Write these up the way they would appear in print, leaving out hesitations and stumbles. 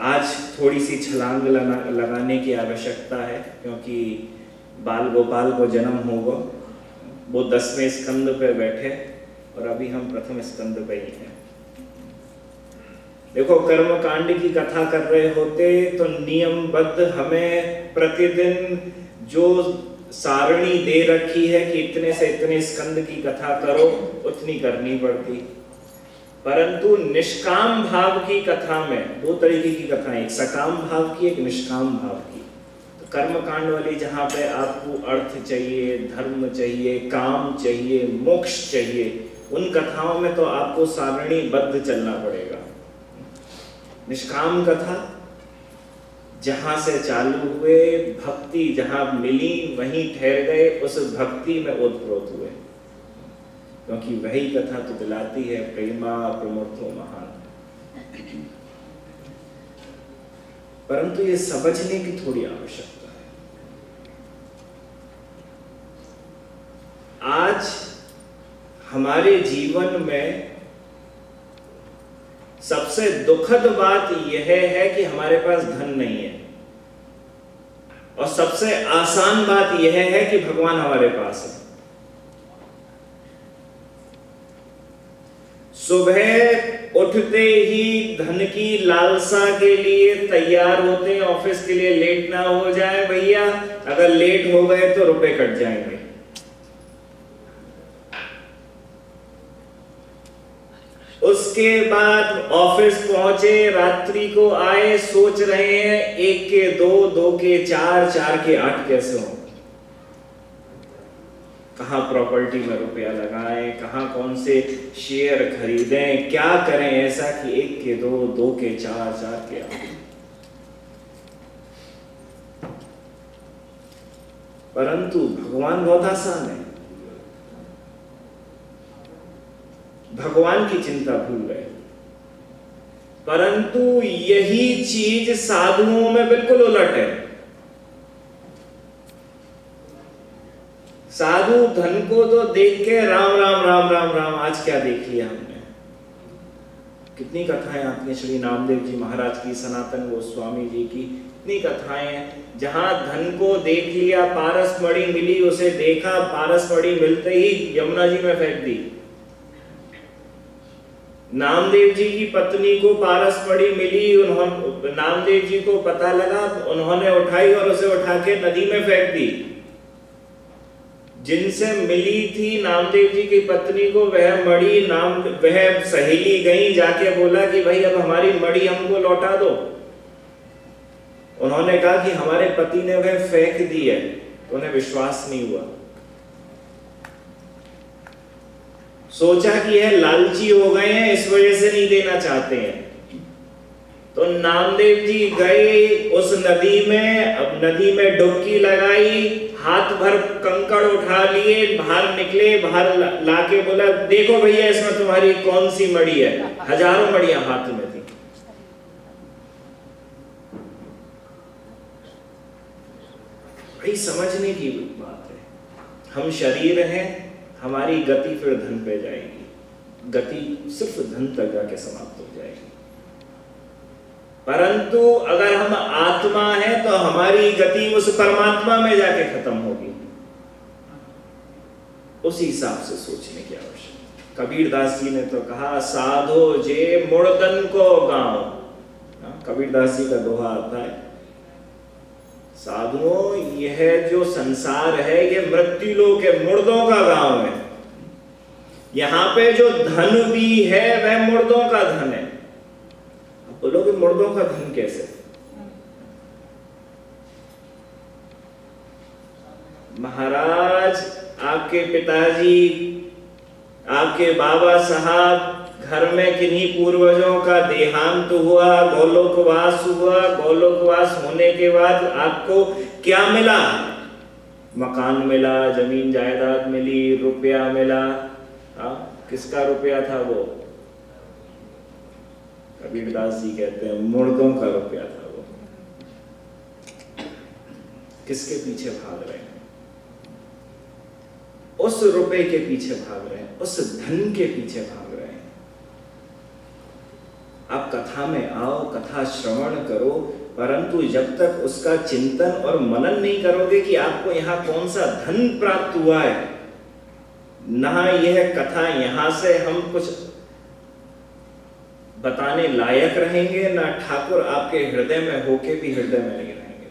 आज थोड़ी सी छलांग लगाने की आवश्यकता है, क्योंकि बाल गोपाल को जन्म होगा। वो 10वें स्कंद पे बैठे और अभी हम प्रथम स्कंद पे ही हैं। देखो, कर्मकांड की कथा कर रहे होते तो नियमबद्ध हमें प्रतिदिन जो सारणी दे रखी है कि इतने से इतने स्कंद की कथा करो, उतनी करनी पड़ती। परंतु निष्काम भाव की कथा में दो तरीके की कथाएं, एक सकाम भाव की, एक निष्काम भाव की। तो कर्मकांड वाली जहां पे आपको अर्थ चाहिए, धर्म चाहिए, काम चाहिए, मोक्ष चाहिए, उन कथाओं में तो आपको सारणीबद्ध चलना पड़ेगा। निष्काम कथा जहां से चालू हुए, भक्ति जहां मिली वहीं ठहर गए, उस भक्ति में ओतप्रोत हुए, क्योंकि वही कथा तो दिलाती है प्रेमा प्रमोर्थो महान। परंतु ये समझने की थोड़ी आवश्यकता है। आज हमारे जीवन में सबसे दुखद बात यह है कि हमारे पास धन नहीं है, और सबसे आसान बात यह है कि भगवान हमारे पास है। सुबह उठते ही धन की लालसा के लिए तैयार होते हैं, ऑफिस के लिए लेट ना हो जाए भैया, अगर लेट हो गए तो रुपए कट जाएंगे। उसके बाद ऑफिस पहुंचे, रात्रि को आए, सोच रहे हैं 1 के 2, 2 के 4, 4 के 8 कैसे हो। कहां प्रॉपर्टी में रुपया लगाएं, कहां कौन से शेयर खरीदें, क्या करें ऐसा कि 1 के 2, 2 के 4, 4 के 8। परंतु भगवान बहुत आसान है। भगवान की चिंता भूल गए। परंतु यही चीज साधुओं में बिल्कुल उलट है। साधु धन को तो देख के राम राम राम राम राम, आज क्या देख लिया हमने। कितनी कथाएं आती हैं, श्री नामदेव जी महाराज की, सनातन गोस्वामी जी की, इतनी कथाएं हैं जहां धन को देख लिया, पारस मणि मिली, उसे देखा, पारस मणि मिलते ही यमुना जी में फेंक दी। नामदेव जी की पत्नी को पारस मणि मिली, उन्होंने, नामदेव जी को पता लगा, उन्होंने उठाई और उसे उठा के नदी में फेंक दी। जिनसे मिली थी नामदेव जी की पत्नी को वह मणि, वह सहेली गई, जाके बोला कि भाई अब हमारी मणि हमको लौटा दो। उन्होंने कहा कि हमारे पति ने वह फेंक दी है, तो उन्हें विश्वास नहीं हुआ। सोचा कि यह लालची हो गए हैं, इस वजह से नहीं देना चाहते हैं। तो नामदेव जी गए उस नदी में, अब नदी में डुबकी लगाई, हाथ भर कंकड़ उठा लिए, बाहर निकले, बाहर लाके बोला देखो भैया इसमें तुम्हारी कौन सी मणि है। हजारों मणियां हाथ में थी। भाई समझने की बात है, हम शरीर हैं, हमारी गति फिर धन पे जाएगी, गति सिर्फ धन तक जाके समाप्त हो जाएगी। परंतु अगर हम आत्मा है तो हमारी गति उस परमात्मा में जाके खत्म होगी। उसी हिसाब से सोचने की आवश्यकता। कबीरदास जी ने तो कहा, साधो जे मुर्दन को गांव। कबीरदास जी का दोहा आता है, साधुओं यह जो संसार है यह मृत्यु लोक है, मुर्दों का गांव है। यहां पे जो धन भी है वह मुर्दों का धन है। अब बोलोगे मुर्दों का धन कैसे? महाराज आपके पिताजी, आपके बाबा साहब, घर में किन्हीं पूर्वजों का देहांत हुआ, गोलोकवास हुआ, गोलोकवास होने के बाद आपको क्या मिला? मकान मिला, जमीन जायदाद मिली, रुपया मिला। किसका रुपया था वो? कबीरदास जी कहते हैं मुर्दों का रुपया था वो। किसके पीछे भाग रहे हैं? उस रुपए के पीछे भाग रहे हैं, उस धन के पीछे भाग रहे हैं। आप कथा में आओ, कथा श्रवण करो, परंतु जब तक उसका चिंतन और मनन नहीं करोगे कि आपको यहाँ कौन सा धन प्राप्त हुआ है, ना यह कथा यहाँ से हम कुछ बताने लायक रहेंगे, ना ठाकुर आपके हृदय में होके भी हृदय में नहीं रहेंगे।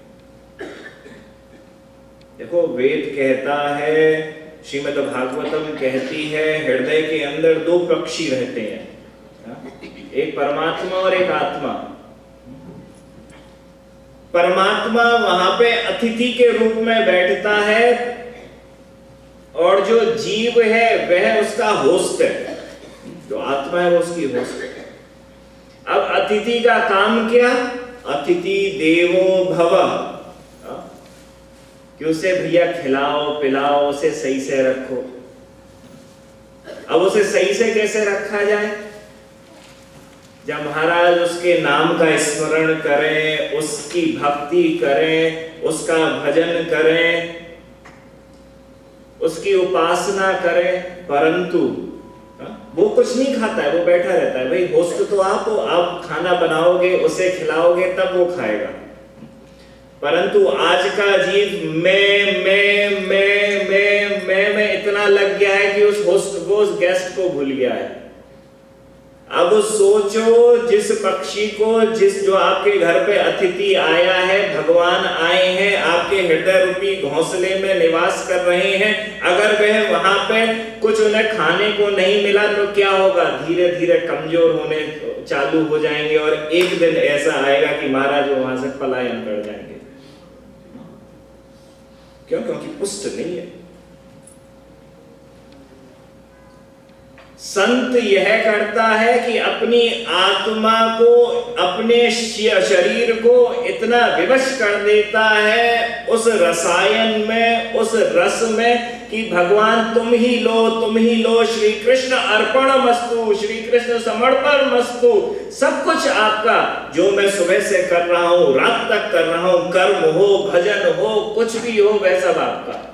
देखो वेद कहता है, श्रीमद् भागवतम कहती है, हृदय के अंदर दो पक्षी रहते हैं, एक परमात्मा और एक आत्मा। परमात्मा वहां पे अतिथि के रूप में बैठता है और जो जीव है वह उसका होस्ट है, जो आत्मा है वो उसकी होस्ट है। अब अतिथि का काम क्या? अतिथि देवो भव, कि उसे भैया खिलाओ पिलाओ, उसे सही से रखो। अब उसे सही से कैसे रखा जाए? जब महाराज उसके नाम का स्मरण करें, उसकी भक्ति करें, उसका भजन करें, उसकी उपासना करें, परंतु वो कुछ नहीं खाता है, वो बैठा रहता है। भाई होस्ट तो आप हो, आप खाना बनाओगे, उसे खिलाओगे तब वो खाएगा। परंतु आज का जीव मैं इतना लग गया है कि उस होस्ट को, उस गेस्ट को भूल गया है। अब सोचो, जिस पक्षी को, जो आपके घर पे अतिथि आया है, भगवान आए हैं, आपके हृदय रूपी घोंसले में निवास कर रहे हैं, अगर वह वहां पे कुछ उन्हें खाने को नहीं मिला तो क्या होगा? धीरे धीरे कमजोर होने चालू हो जाएंगे और एक दिन ऐसा आएगा कि महाराज वहां से पलायन कर जाएंगे। क्यों? क्योंकि पुष्ट नहीं है। संत यह करता है कि अपनी आत्मा को, अपने शरीर को इतना विवश कर देता है उस रसायन में, उस रस में, कि भगवान तुम ही लो, तुम ही लो, श्री कृष्ण अर्पणमस्तु, श्री कृष्ण समर्पणमस्तु, सब कुछ आपका। जो मैं सुबह से कर रहा हूं, रात तक कर रहा हूं, कर्म हो, भजन हो, कुछ भी हो, वह सब आपका।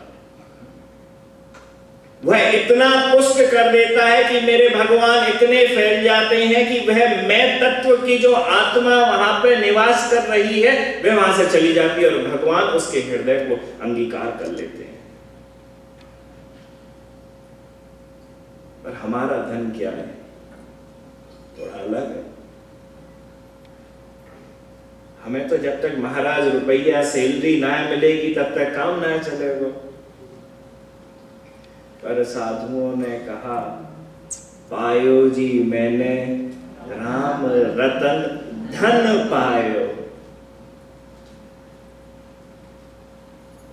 वह इतना पुष्ट कर देता है कि मेरे भगवान इतने फैल जाते हैं कि वह मैं तत्व की जो आत्मा वहां पे निवास कर रही है वह वहां से चली जाती है और भगवान उसके हृदय को अंगीकार कर लेते हैं। पर हमारा धन क्या है? थोड़ा अलग है। हमें तो जब तक महाराज रुपया सैलरी ना मिलेगी तब तक काम ना चलेगा। पर साधुओं ने कहा, पायो जी मैंने राम रतन धन पायो,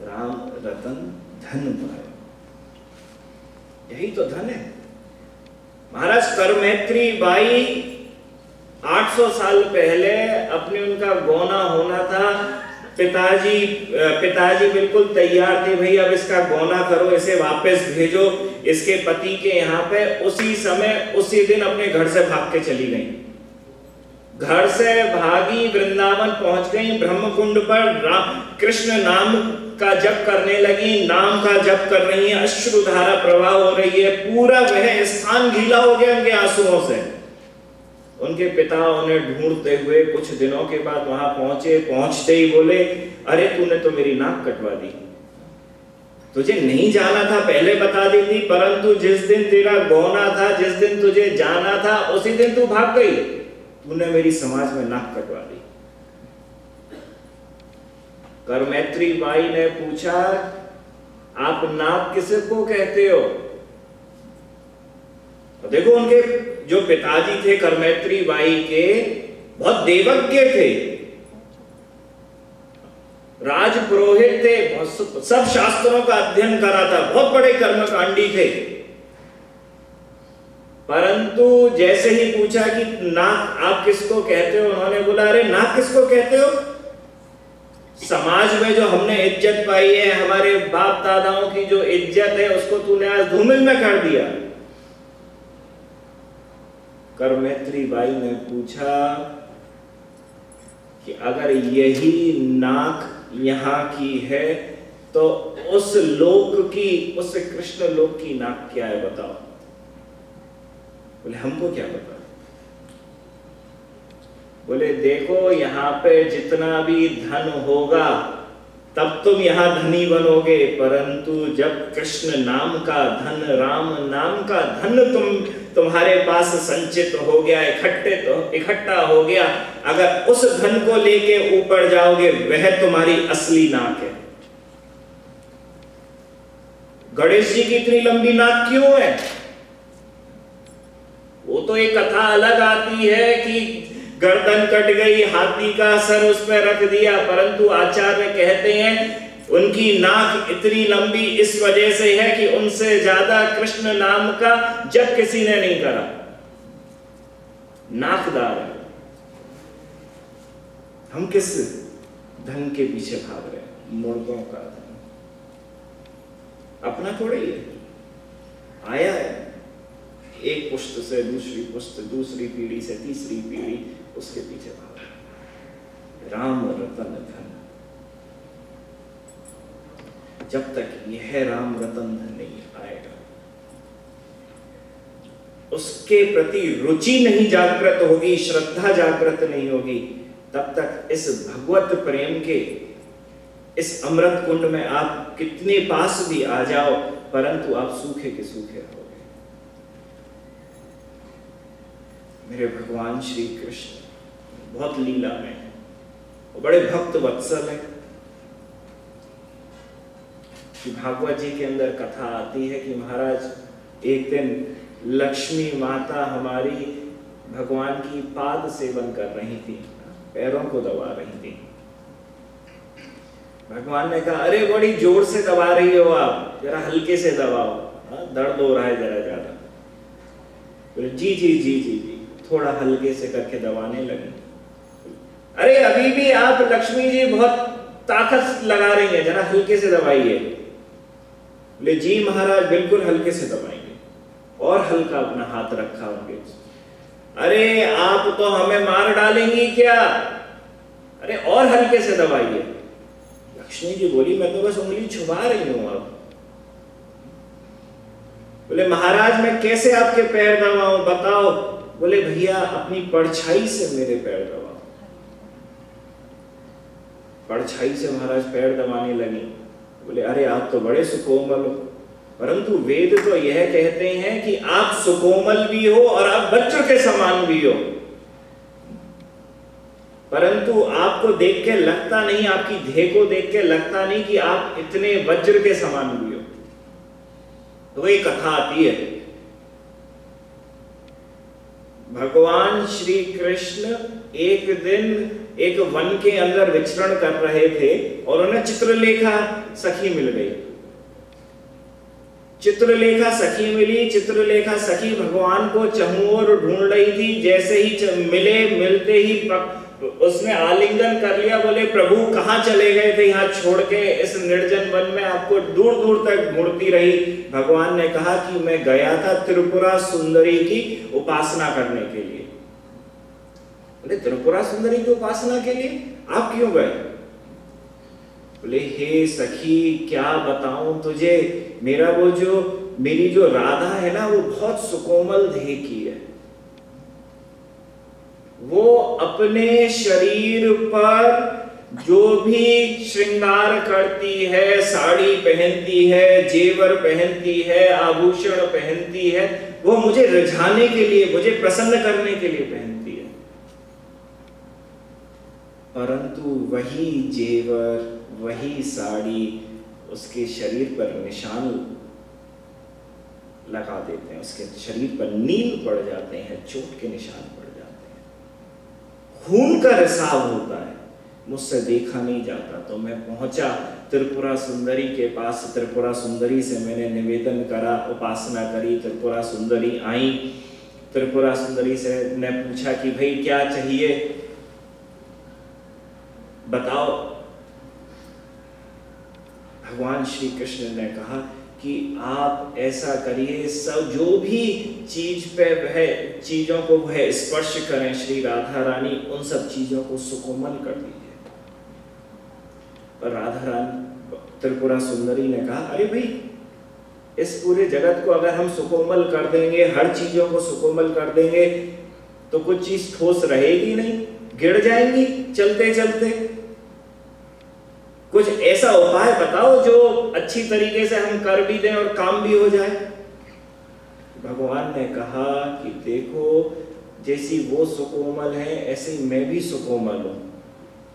राम रतन धन पायो, यही तो धन है। महाराज करमैत्री बाई 800 साल पहले अपने उनका गौना होना था, पिताजी बिल्कुल तैयार थे, भाई अब इसका गौना करो, इसे वापस भेजो इसके पति के यहाँ पे। उसी समय, उसी दिन अपने घर से भाग के चली गई। घर से भागी, वृंदावन पहुंच गई, ब्रह्मकुंड पर कृष्ण नाम का जप करने लगी, नाम का जप कर रही है, अश्रुधारा प्रवाह हो रही है, पूरा वह स्थान गीला हो गया उनके आंसुओं से। उनके पिता उन्हें ढूंढते हुए कुछ दिनों के बाद वहां पहुंचे। पहुंचते ही बोले, अरे तूने तो मेरी नाक कटवा दी, तुझे नहीं जाना था पहले बता देती, परंतु जिस दिन तेरा गौना था, जिस दिन तुझे जाना था, उसी दिन तू भाग गई, तूने मेरी समाज में नाक कटवा दी। करमैत्री बाई ने पूछा, आप नाक किसको कहते हो? देखो उनके जो पिताजी थे करमैत्री बाई के, बहुत देवज्ञ थे, राज पुरोहित थे, सब शास्त्रों का अध्ययन करा था, बहुत बड़े कर्मकांडी थे। परंतु जैसे ही पूछा कि नाक आप किसको कहते हो, उन्होंने बोला, अरे नाक किसको कहते हो? समाज में जो हमने इज्जत पाई है, हमारे बाप दादाओं की जो इज्जत है, उसको तूने आज धूमिल में कर दिया। करमैत्री बाई ने पूछा कि अगर यही नाक यहाँ की है तो उस लोक की, उस कृष्ण लोक की नाक क्या है बताओ? बोले हमको क्या पता। बोले देखो यहाँ पे जितना भी धन होगा तब तुम यहाँ धनी बनोगे, परंतु जब कृष्ण नाम का धन, राम नाम का धन तुम्हारे पास संचित हो गया, इकट्ठा हो गया, अगर उस धन को लेके ऊपर जाओगे वह तुम्हारी असली नाक है। गणेश जी की इतनी लंबी नाक क्यों है? वो तो एक कथा अलग आती है कि गर्दन कट गई, हाथी का सर उस पर रख दिया, परंतु आचार्य कहते हैं उनकी नाक इतनी लंबी इस वजह से है कि उनसे ज्यादा कृष्ण नाम का जप किसी ने नहीं करा। नाकदार है। हम किस धन के पीछे भाग रहे हैं? मुर्गों का धन, अपना थोड़ा ही है, आया है एक पुश्त से दूसरी पुश्त, दूसरी पीढ़ी से तीसरी पीढ़ी, उसके पीछे भाग रहे। राम रतन धन, जब तक यह राम रतन धन नहीं आएगा, उसके प्रति रुचि नहीं जागृत होगी, श्रद्धा जागृत नहीं होगी, तब तक इस भगवत प्रेम के इस अमृत कुंड में आप कितने पास भी आ जाओ, परंतु आप सूखे के सूखे रहोगे। मेरे भगवान श्री कृष्ण बहुत लीला में है, वो बड़े भक्त वत्सल है। भागवत जी के अंदर कथा आती है कि महाराज एक दिन लक्ष्मी माता हमारी भगवान की पाद सेवन कर रही थी, पैरों को दबा रही थी। भगवान ने कहा अरे बड़ी जोर से दबा रही हो आप, जरा हल्के से दबाओ, दर्द हो रहा है जरा ज्यादा। बोले जी जी जी जी जी, थोड़ा हल्के से करके दबाने लगे। अरे अभी भी आप लक्ष्मी जी बहुत ताकत लगा रही हैं, जरा हल्के से दबाइए। बोले जी महाराज बिल्कुल हल्के से दबाएंगे, और हल्का अपना हाथ रखा उनके। अरे आप तो हमें मार डालेंगी क्या? अरे और हल्के से दबाइए। लक्ष्मी जी बोली मैं तो बस उंगली छुपा रही हूं अब। बोले महाराज मैं कैसे आपके पैर दबाऊं बताओ? बोले भैया अपनी परछाई से मेरे पैर दबाओ। परछाई से महाराज पैर दबाने लगी। बोले अरे आप तो बड़े सुकोमल हो, परंतु वेद तो यह कहते हैं कि आप सुकोमल भी हो और आप वज्र के समान भी हो, परंतु आपको देख के लगता नहीं, आपकी देह को देख के लगता नहीं कि आप इतने वज्र के समान भी हो। तो एक कथा आती है, भगवान श्री कृष्ण एक दिन एक वन के अंदर विचरण कर रहे थे और उन्हें चित्रलेखा सखी मिल गई। चित्रलेखा सखी मिली। चित्रलेखा सखी भगवान को चहुओर ढूंढ रही थी। जैसे ही मिलते ही उसने आलिंगन कर लिया। बोले प्रभु कहाँ चले गए थे यहाँ छोड़ के इस निर्जन वन में, आपको दूर दूर तक ढूंढती रही। भगवान ने कहा कि मैं गया था त्रिपुरा सुंदरी की उपासना करने के लिए। बोले त्रिपुरा सुंदरी की उपासना के लिए आप क्यों गए? बोले हे सखी क्या बताऊं तुझे, मेरी जो राधा है ना वो बहुत सुकोमल देह की है। वो अपने शरीर पर जो भी श्रृंगार करती है, साड़ी पहनती है, जेवर पहनती है, आभूषण पहनती है, वो मुझे रिझाने के लिए, मुझे प्रसन्न करने के लिए पहनती है। परंतु वही जेवर, वही साड़ी उसके शरीर पर निशान लगा देते हैं, उसके शरीर पर नील पड़ जाते हैं, चोट के निशान पड़ जाते हैं, खून का रिसाव होता है। मुझसे देखा नहीं जाता। तो मैं पहुंचा त्रिपुरा सुंदरी के पास। त्रिपुरा सुंदरी से मैंने निवेदन करा, उपासना करी। त्रिपुरा सुंदरी आई। त्रिपुरा सुंदरी से ने पूछा कि भाई क्या चाहिए बताओ। भगवान श्री कृष्ण ने कहा कि आप ऐसा करिए, सब जो भी चीज पे वह चीजों को वह स्पर्श करें श्री राधा रानी, उन सब चीजों को सुकोमल कर दीजिए। पर राधा रानी त्रिपुरा सुंदरी ने कहा अरे भाई इस पूरे जगत को अगर हम सुकोमल कर देंगे, हर चीजों को सुकोमल कर देंगे, तो कुछ चीज ठोस रहेगी नहीं। गिर जाएंगी चलते चलते। कुछ ऐसा उपाय बताओ जो अच्छी तरीके से हम कर भी दें और काम भी हो जाए। भगवान ने कहा कि देखो, जैसी वो सुकोमल है ऐसे ही मैं भी सुकोमल हूं।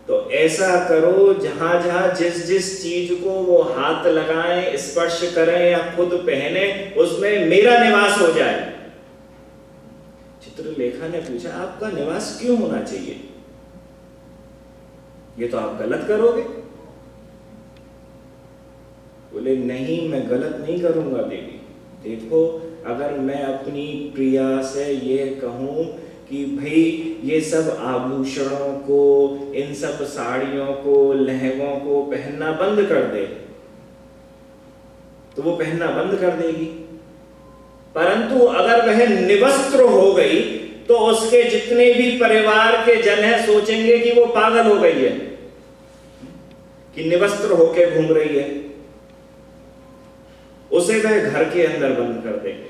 तो ऐसा करो, जहां जहां जिस जिस चीज को वो हाथ लगाएं, स्पर्श करें या खुद पहने, उसमें मेरा निवास हो जाए। चित्रलेखा ने पूछा, आपका निवास क्यों होना चाहिए? ये तो आप गलत करोगे। बोले नहीं, मैं गलत नहीं करूंगा देवी। देखो, अगर मैं अपनी प्रिया से ये कहूं कि भाई ये सब आभूषणों को, इन सब साड़ियों को, लहंगों को पहनना बंद कर दे, तो वो पहनना बंद कर देगी। परंतु अगर वह निवस्त्र हो गई तो उसके जितने भी परिवार के जन हैं सोचेंगे कि वो पागल हो गई है, कि निवस्त्र होके घूम रही है। उसे वह घर के अंदर बंद कर देंगे।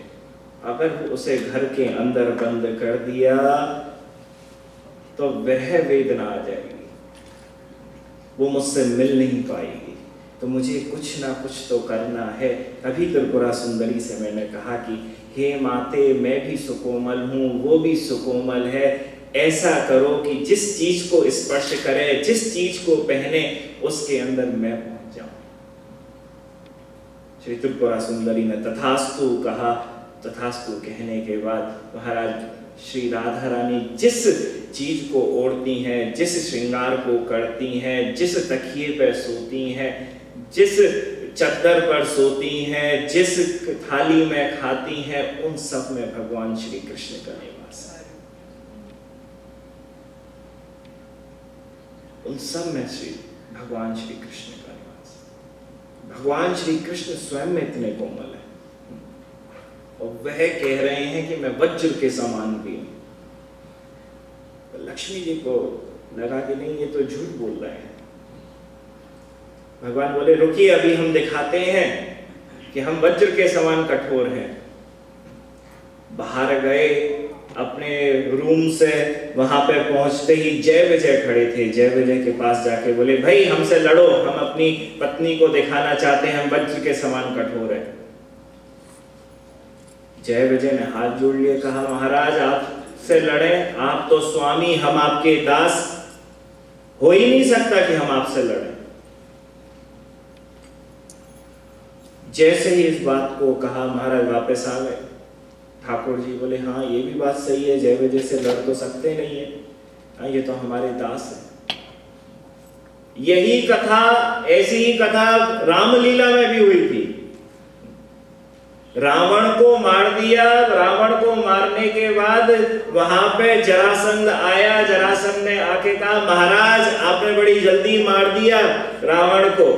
अगर उसे घर के अंदर बंद कर दिया तो वह वेदना आ जाएगी, वो मुझसे मिल नहीं पाएगी। तो मुझे कुछ ना कुछ तो करना है। तभी त्रिपुरा सुंदरी से मैंने कहा कि हे माते, मैं भी सुकोमल हूं, वो भी सुकोमल है। ऐसा करो कि जिस चीज को स्पर्श करे, जिस चीज को पहने, उसके अंदर मैं पहुंच जाऊं। श्री त्रिपुरा सुंदरी ने तथास्तु कहा। तथास्तु कहने के बाद महाराज श्री राधा रानी जिस चीज को ओढ़ती हैं, जिस श्रृंगार को करती हैं, जिस तकिए पर सोती हैं, जिस चद्दर पर सोती हैं, जिस थाली में खाती हैं, उन सब में भगवान श्री कृष्ण का निवास है। उन सब में श्री भगवान श्री कृष्ण का निवास। भगवान श्री कृष्ण स्वयं में इतने कोमल है और वह कह रहे हैं कि मैं वज्र के समान भी हूं। तो लक्ष्मी जी को लगा कि नहीं, ये तो झूठ बोल रहे हैं। भगवान बोले, रुकिए, अभी हम दिखाते हैं कि हम वज्र के समान कठोर हैं। बाहर गए अपने रूम से, वहां पे पहुंचते ही जय विजय खड़े थे। जय विजय के पास जाके बोले, भाई हमसे लड़ो, हम अपनी पत्नी को दिखाना चाहते हैं हम वज्र के समान कठोर हैं। जय विजय ने हाथ जोड़ लिए, कहा महाराज आपसे लड़े, आप तो स्वामी, हम आपके दास, हो ही नहीं सकता कि हम आपसे लड़ें। जैसे ही इस बात को कहा महाराज वापस आ गए। ठाकुर जी बोले, हाँ ये भी बात सही है, जय विजय से लड़ तो सकते नहीं है, हाँ ये तो हमारे दास है। यही कथा, ऐसी ही कथा रामलीला में भी हुई थी। रावण को मार दिया। रावण को मारने के बाद वहां पे जरासंध आया। जरासंध ने आके कहा, महाराज आपने बड़ी जल्दी मार दिया रावण को,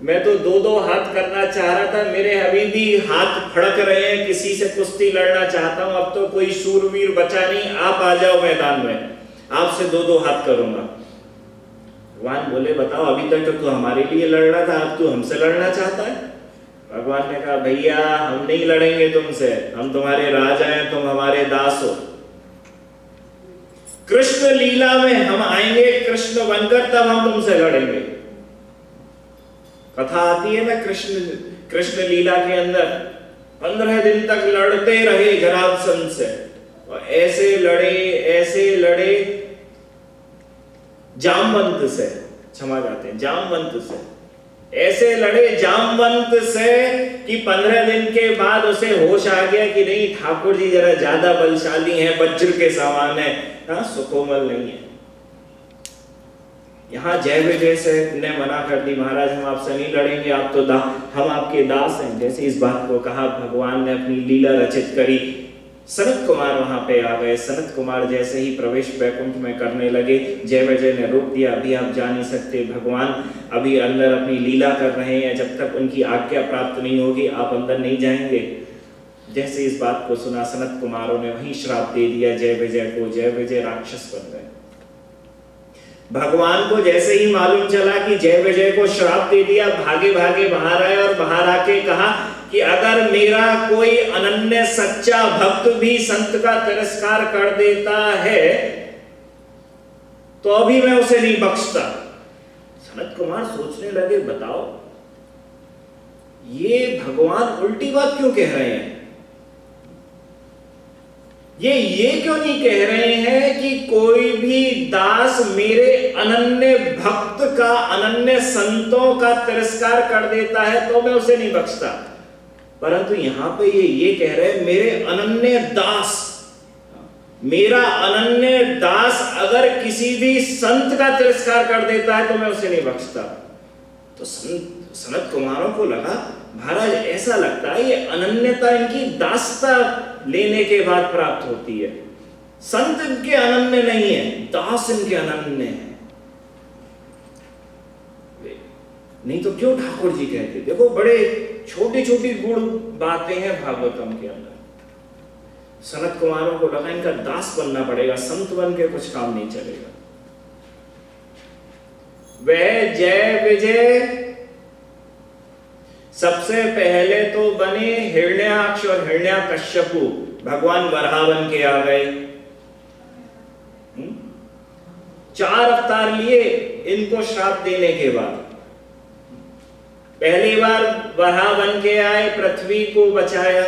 मैं तो दो दो हाथ करना चाह रहा था, मेरे अभी भी हाथ फड़क रहे हैं, किसी से कुश्ती लड़ना चाहता हूं, अब तो कोई शूरवीर बचा नहीं, आप आ जाओ मैदान में, आपसे दो दो हाथ करूंगा। भगवान बोले, बताओ अभी तक तो तू हमारे लिए लड़ रहा था, अब तू हमसे लड़ना चाहता है? भगवान ने कहा, भैया हम नहीं लड़ेंगे तुमसे, हम तुम्हारे राजा हैं, तुम हमारे दास हो। कृष्ण लीला में हम आएंगे कृष्ण बनकर, तब हम तुमसे लड़ेंगे। कथा आती है ना कृष्ण लीला के अंदर, 15 दिन तक लड़ते रहे जरासंध से, और ऐसे लड़े जामवंत से, क्षमा चाहते हैं, जामवंत से, ऐसे लड़े जामवंत से कि 15 दिन के बाद उसे होश आ गया कि नहीं, ठाकुर जी जरा ज्यादा बलशाली हैं, वज्र के समान है, हाँ सुकोमल नहीं है। यहाँ जय विजय से ने मना कर दी, महाराज हम आपसे नहीं लड़ेंगे, आप तो हम आपके दास हैं। जैसे इस बात को कहा, भगवान ने अपनी लीला रचित करी। सनत कुमार वहां पे आ गए। सनत कुमार जैसे ही प्रवेश वैकुंठ में करने लगे, जय विजय ने रोक दिया, अभी आप जा नहीं सकते, भगवान अभी अंदर अपनी लीला कर रहे हैं, जब तक उनकी आज्ञा प्राप्त नहीं होगी आप अंदर नहीं जाएंगे। जैसे इस बात को सुना, सनत कुमारों ने वही श्राप दे दिया जय विजय को। जय विजय राक्षस बन गए। भगवान को जैसे ही मालूम चला कि जय विजय को श्राप दे दिया, भागे भागे बाहर आए और बाहर आके कहा कि अगर मेरा कोई अनन्य सच्चा भक्त भी संत का तिरस्कार कर देता है तो अभी मैं उसे नहीं बख्शता। सनत कुमार सोचने लगे, बताओ ये भगवान उल्टी बात क्यों कह रहे हैं? ये क्यों नहीं कह रहे हैं कि कोई भी दास मेरे अनन्य भक्त का, अनन्य संतों का तिरस्कार कर देता है तो मैं उसे नहीं बख्शता। परंतु यहां पे ये कह रहे हैं, मेरे अनन्य दास, मेरा अनन्य दास अगर किसी भी संत का तिरस्कार कर देता है तो मैं उसे नहीं बख्शता। तो सनत कुमारों को लगा, महाराज ऐसा लगता है ये अनन्यता इनकी दासता लेने के बाद प्राप्त होती है। संत इनके अनन्य नहीं है, दास इनके अनन्य है। नहीं तो क्यों ठाकुर जी कहते? देखो बड़े छोटी छोटी गुण बातें हैं भागवतम के अंदर। सनत कुमारों को लगा इनका दास बनना पड़ेगा, संत बन के कुछ काम नहीं चलेगा। वह जय विजय सबसे पहले तो बने हिरण्याक्ष और हिरण्याकश्यपु, भगवान वराह बन के आ गए। 4 अवतार लिए इनको श्राप देने के बाद। पहली बार वराह बन के आए, पृथ्वी को बचाया।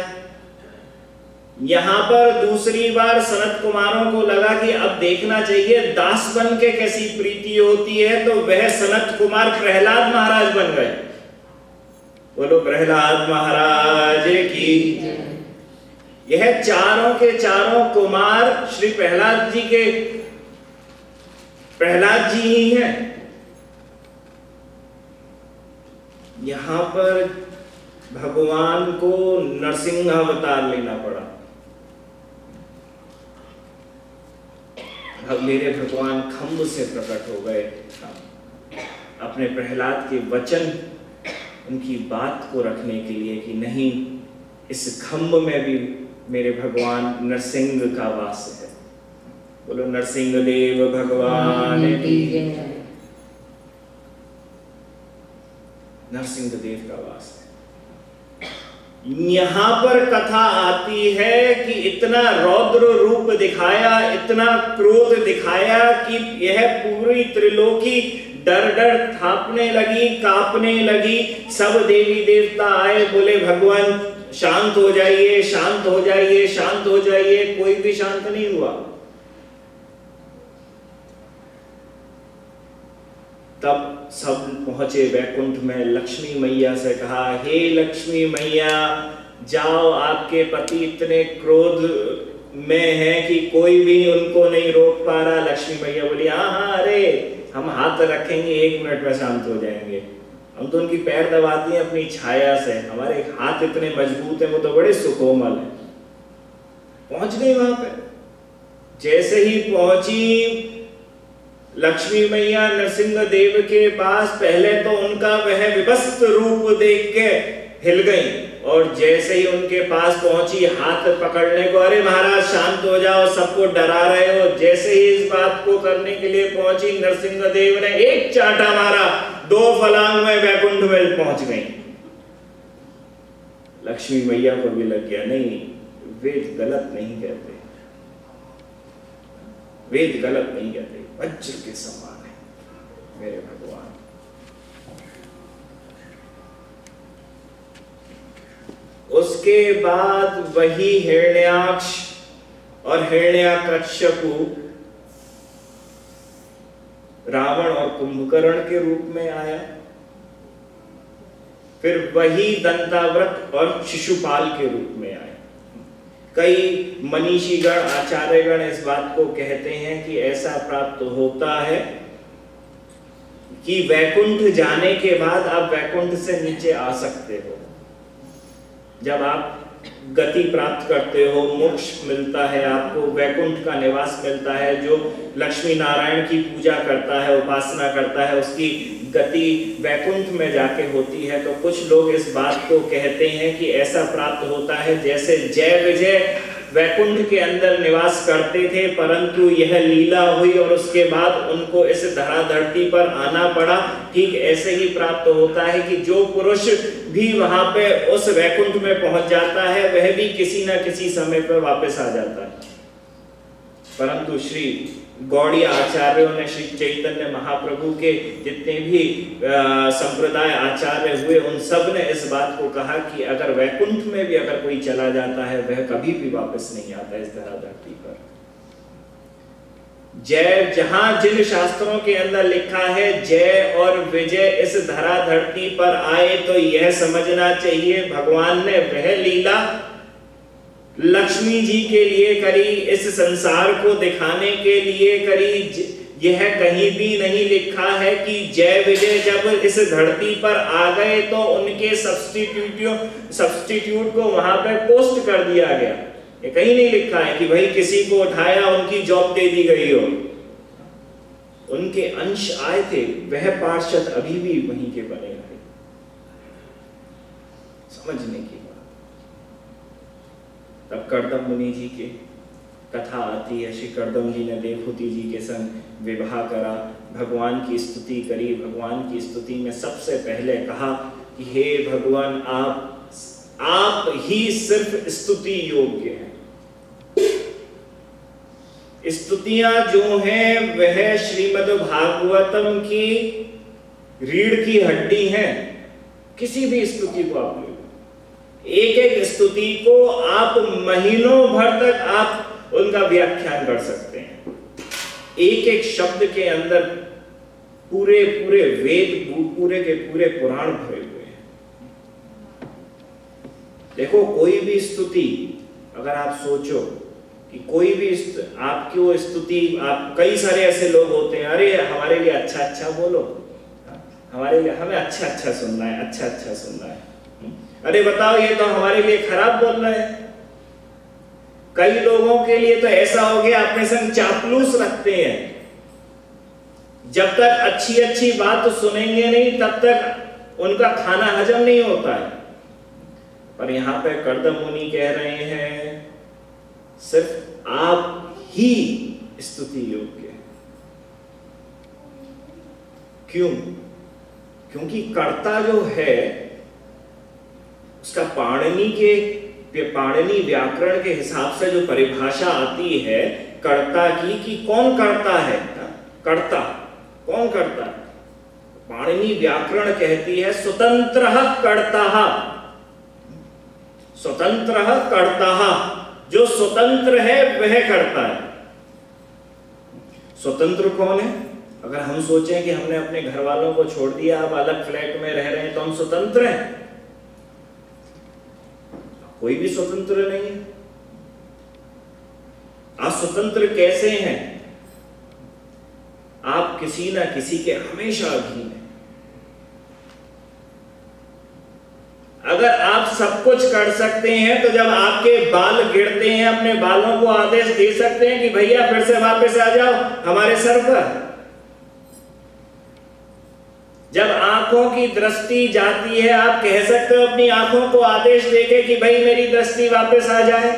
यहां पर दूसरी बार सनत कुमारों को लगा कि अब देखना चाहिए दास बन के कैसी प्रीति होती है, तो वह सनत कुमार प्रहलाद महाराज बन गए। बोलो प्रहलाद महाराज की। यह चारों के चारों कुमार श्री प्रहलाद जी के, प्रहलाद जी ही हैं। यहां पर भगवान को नरसिंह अवतार लेना पड़ा। मेरे भगवान खम्भ से प्रकट हो गए, अपने प्रहलाद के वचन, उनकी बात को रखने के लिए कि नहीं, इस खम्भ में भी मेरे भगवान नरसिंह का वास है। बोलो नरसिंह देव भगवान की। नरसिंह देव का वास है। यहां पर कथा आती है कि इतना रौद्र रूप दिखाया, इतना क्रोध दिखाया कि यह पूरी त्रिलोकी डर डर थापने लगी, कांपने लगी। सब देवी देवता आए, बोले भगवान शांत हो जाइए, शांत हो जाइए, शांत हो जाइए। कोई भी शांत नहीं हुआ। तब सब पहुंचे वैकुंठ में। लक्ष्मी मैया से कहा, हे लक्ष्मी मैया, जाओ, आपके पति इतने क्रोध में हैं कि कोई भी उनको नहीं रोक पा रहा। लक्ष्मी मैया बोली, हाँ, अरे हम हाथ रखेंगे, 1 मिनट में शांत हो जाएंगे। हम तो उनकी पैर दबाती हैं अपनी छाया से, हमारे हाथ इतने मजबूत हैं, वो तो बड़े सुकोमल हैं। पहुंच गई वहां पे। जैसे ही पहुंची लक्ष्मी मैया नरसिंह देव के पास, पहले तो उनका वह विभस्त रूप देख के हिल गई, और जैसे ही उनके पास पहुंची हाथ पकड़ने को, अरे महाराज शांत हो जाओ, सबको डरा रहे हो। जैसे ही इस बात को करने के लिए पहुंची, नरसिंह देव ने एक चांटा मारा, 2 फलांग में वैकुंठ में पहुंच गई। लक्ष्मी मैया को भी लग गया, नहीं, वेद गलत नहीं कहते, वेद गलत नहीं कहते, वज्र के समान है मेरे भगवान। उसके बाद वही हिरण्याक्ष और हिरण्याकश्यपु रावण और कुंभकर्ण के रूप में आया। फिर वही दंतावृत और शिशुपाल के रूप में आया। कई मनीषीगण, आचार्यगण इस बात को कहते हैं कि ऐसा प्राप्त होता है कि वैकुंठ जाने के बाद आप वैकुंठ से नीचे आ सकते हो। जब आप गति प्राप्त करते हो, मोक्ष मिलता है आपको, वैकुंठ का निवास मिलता है। जो लक्ष्मी नारायण की पूजा करता है, उपासना करता है, उसकी गति वैकुंठ में जाके होती है। तो कुछ लोग इस बात को कहते हैं कि ऐसा प्राप्त होता है जैसे जय विजय वैकुंठ के अंदर निवास करते थे, परंतु यह लीला हुई और उसके बाद उनको इस धरा धरती पर आना पड़ा। ठीक ऐसे ही प्राप्त होता है कि जो पुरुष भी वहां पे उस वैकुंठ में पहुंच जाता है, वह भी किसी न किसी समय पर वापस आ जाता है। परंतु श्री गौड़ीय आचार्यों ने, श्री चैतन्य महाप्रभु के जितने भी संप्रदाय आचार्य हुए, उन सब ने इस बात को कहा कि अगर वैकुंठ में भी अगर कोई चला जाता है वह कभी भी वापस नहीं आता इस धरा धरती पर। जय, जहां जिन शास्त्रों के अंदर लिखा है जय और विजय इस धरा धरती पर आए, तो यह समझना चाहिए भगवान ने वह लीला लक्ष्मी जी के लिए करी, इस संसार को दिखाने के लिए करी। यह कहीं भी नहीं लिखा है कि जय विजय जब इस धरती पर आ गए तो उनके सब्स्टिट्यूट को वहां पे पोस्ट कर दिया गया। ये कहीं नहीं लिखा है कि भाई किसी को उठाया उनकी जॉब दे दी गई हो। उनके अंश आए थे, वह पार्षद अभी भी वहीं के बने रहे। समझने की बात। तब कर्दम मुनि जी की कथा आती है। श्री कर्दम जी ने देवहूति जी के संग विवाह करा, भगवान की स्तुति करी। भगवान की स्तुति में सबसे पहले कहा कि हे भगवान, आप ही सिर्फ स्तुति योग्य हैं। स्तुतियां जो हैं वह श्रीमद् भागवतम की रीढ़ की हड्डी हैं। किसी भी स्तुति को आप ले, एक एक स्तुति को आप महीनों भर तक आप उनका व्याख्यान कर सकते हैं। एक एक शब्द के अंदर पूरे पूरे वेद, पूरे के पूरे पुराण भरे हुए हैं। देखो, कोई भी स्तुति अगर आप सोचो कि कोई भी आपकी वो स्तुति, आप कई सारे ऐसे लोग होते हैं, अरे हमारे लिए अच्छा अच्छा बोलो, हमारे लिए, हमें अच्छा अच्छा सुनना है, अच्छा अच्छा सुनना है। अरे बताओ, ये तो हमारे लिए खराब बोल रहे हैं। कई लोगों के लिए तो ऐसा हो गया, अपने संग चापलूस रखते हैं। जब तक अच्छी अच्छी बात सुनेंगे नहीं तब तक उनका खाना हजम नहीं होता है। पर यहां पे कर्दम मुनि कह रहे हैं सिर्फ आप ही स्तुति योग्य है। क्यों? क्योंकि कर्ता जो है उसका पाणिनि व्याकरण के हिसाब से जो परिभाषा आती है कर्ता की, कि कौन करता है, कर्ता कौन करता है। पाणिनि व्याकरण कहती है स्वतंत्रः कर्ता, स्वतंत्रः कर्ता, जो स्वतंत्र है वह करता है। स्वतंत्र कौन है? अगर हम सोचें कि हमने अपने घर वालों को छोड़ दिया, अब अलग फ्लैट में रह रहे हैं, तो हम स्वतंत्र हैं? कोई भी स्वतंत्र नहीं है। आप स्वतंत्र कैसे हैं? आप किसी ना किसी के हमेशा अधीन हैं। अगर आप सब कुछ कर सकते हैं तो जब आपके बाल गिरते हैं, अपने बालों को आदेश दे सकते हैं कि भैया फिर से वापस आ जाओ हमारे सर पर। जब आंखों की दृष्टि जाती है, आप कह सकते हो अपनी आंखों को आदेश देके कि भाई मेरी दृष्टि वापस आ जाए,